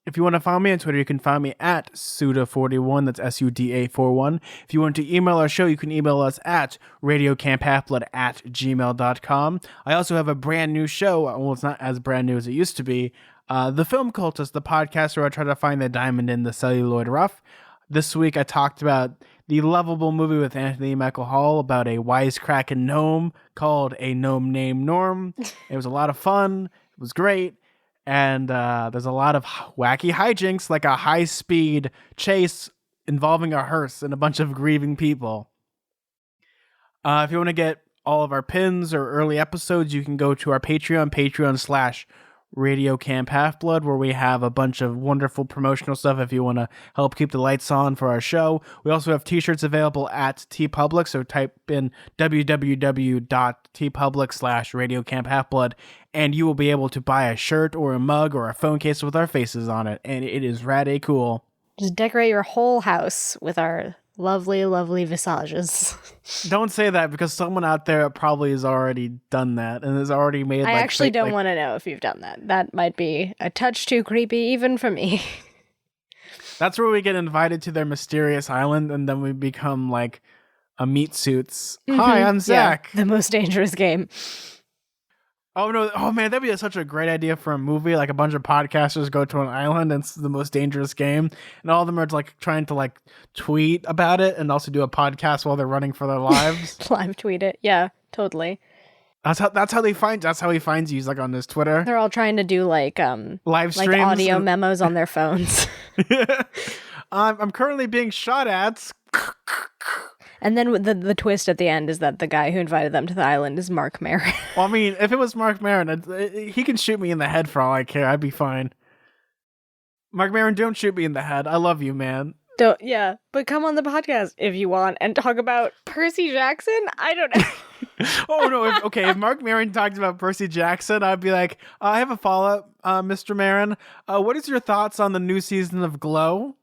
S2: If you want to find me on Twitter, you can find me at Suda41. That's SUDA41. If you want to email our show, you can email us at radiocamphafblood@gmail.com. I also have a brand new show. Well, it's not as brand new as it used to be. The Film Cultist, the podcast where I try to find the diamond in the celluloid rough. This week, I talked about the lovable movie with Anthony Michael Hall about a wisecracking gnome called A Gnome Named Norm. It was a lot of fun. It was great. And there's a lot of wacky hijinks, like a high-speed chase involving a hearse and a bunch of grieving people. If you want to get all of our pins or early episodes, you can go to our Patreon Camp Half-Blood, where we have a bunch of wonderful promotional stuff if you want to help keep the lights on for our show. We also have t-shirts available at TeePublic, so type in www.tpublic.com/RadioCampHalfBlood, and you will be able to buy a shirt or a mug or a phone case with our faces on it, and it is rad cool.
S1: Just decorate your whole house with our lovely, lovely visages.
S2: Don't say that, because someone out there probably has already done that and has already made.
S1: I actually don't want to know if you've done that. That might be a touch too creepy, even for me.
S2: That's where we get invited to their mysterious island, and then we become like a meat suits. Mm-hmm. Hi, I'm Zach.
S1: Yeah, the most dangerous game.
S2: Oh no! Oh man, that'd be such a great idea for a movie. Like a bunch of podcasters go to an island, and it's the most dangerous game, and all of them are trying to tweet about it, and also do a podcast while they're running for their lives.
S1: Live tweet it, yeah, totally.
S2: That's how he finds you. He's on his Twitter.
S1: They're all trying to do live streams, audio memos on their phones.
S2: I'm currently being shot at.
S1: And then the twist at the end is that the guy who invited them to the island is Mark Maron.
S2: Well, I mean, if it was Mark Maron, he can shoot me in the head for all I care. I'd be fine. Mark Maron, don't shoot me in the head. I love you, man.
S1: Yeah, but come on the podcast if you want and talk about Percy Jackson. I don't know.
S2: Oh no! If Mark Maron talked about Percy Jackson, I'd be like, I have a follow-up, Mr. Maron. What is your thoughts on the new season of Glow?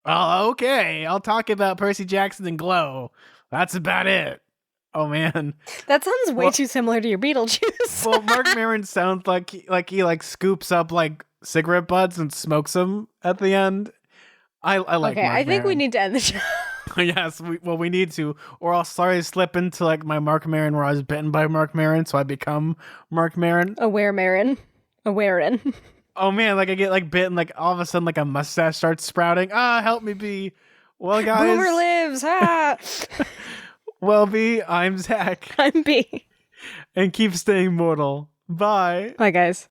S2: Oh, okay. I'll talk about Percy Jackson and Glow. That's about it. Oh man,
S1: that sounds way too similar to your Beetlejuice.
S2: Well, Mark Maron sounds like he scoops up cigarette butts and smokes them at the end. I like
S1: Okay,
S2: Mark
S1: I think we
S2: Maron.
S1: need to end the show.
S2: Yes, we need to, or I'll sorry slip into like my Mark Maron where I was bitten by Mark Maron, so I become Mark Maron.
S1: Aware Marin. Awarein.
S2: Oh man, like I get like bitten, like all of a sudden like a mustache starts sprouting. Ah, help me be. Well, guys,
S1: Boomer lives! Ah!
S2: well, be. I'm Zach,
S1: I'm B.
S2: and keep staying mortal. Bye.
S1: Bye, guys.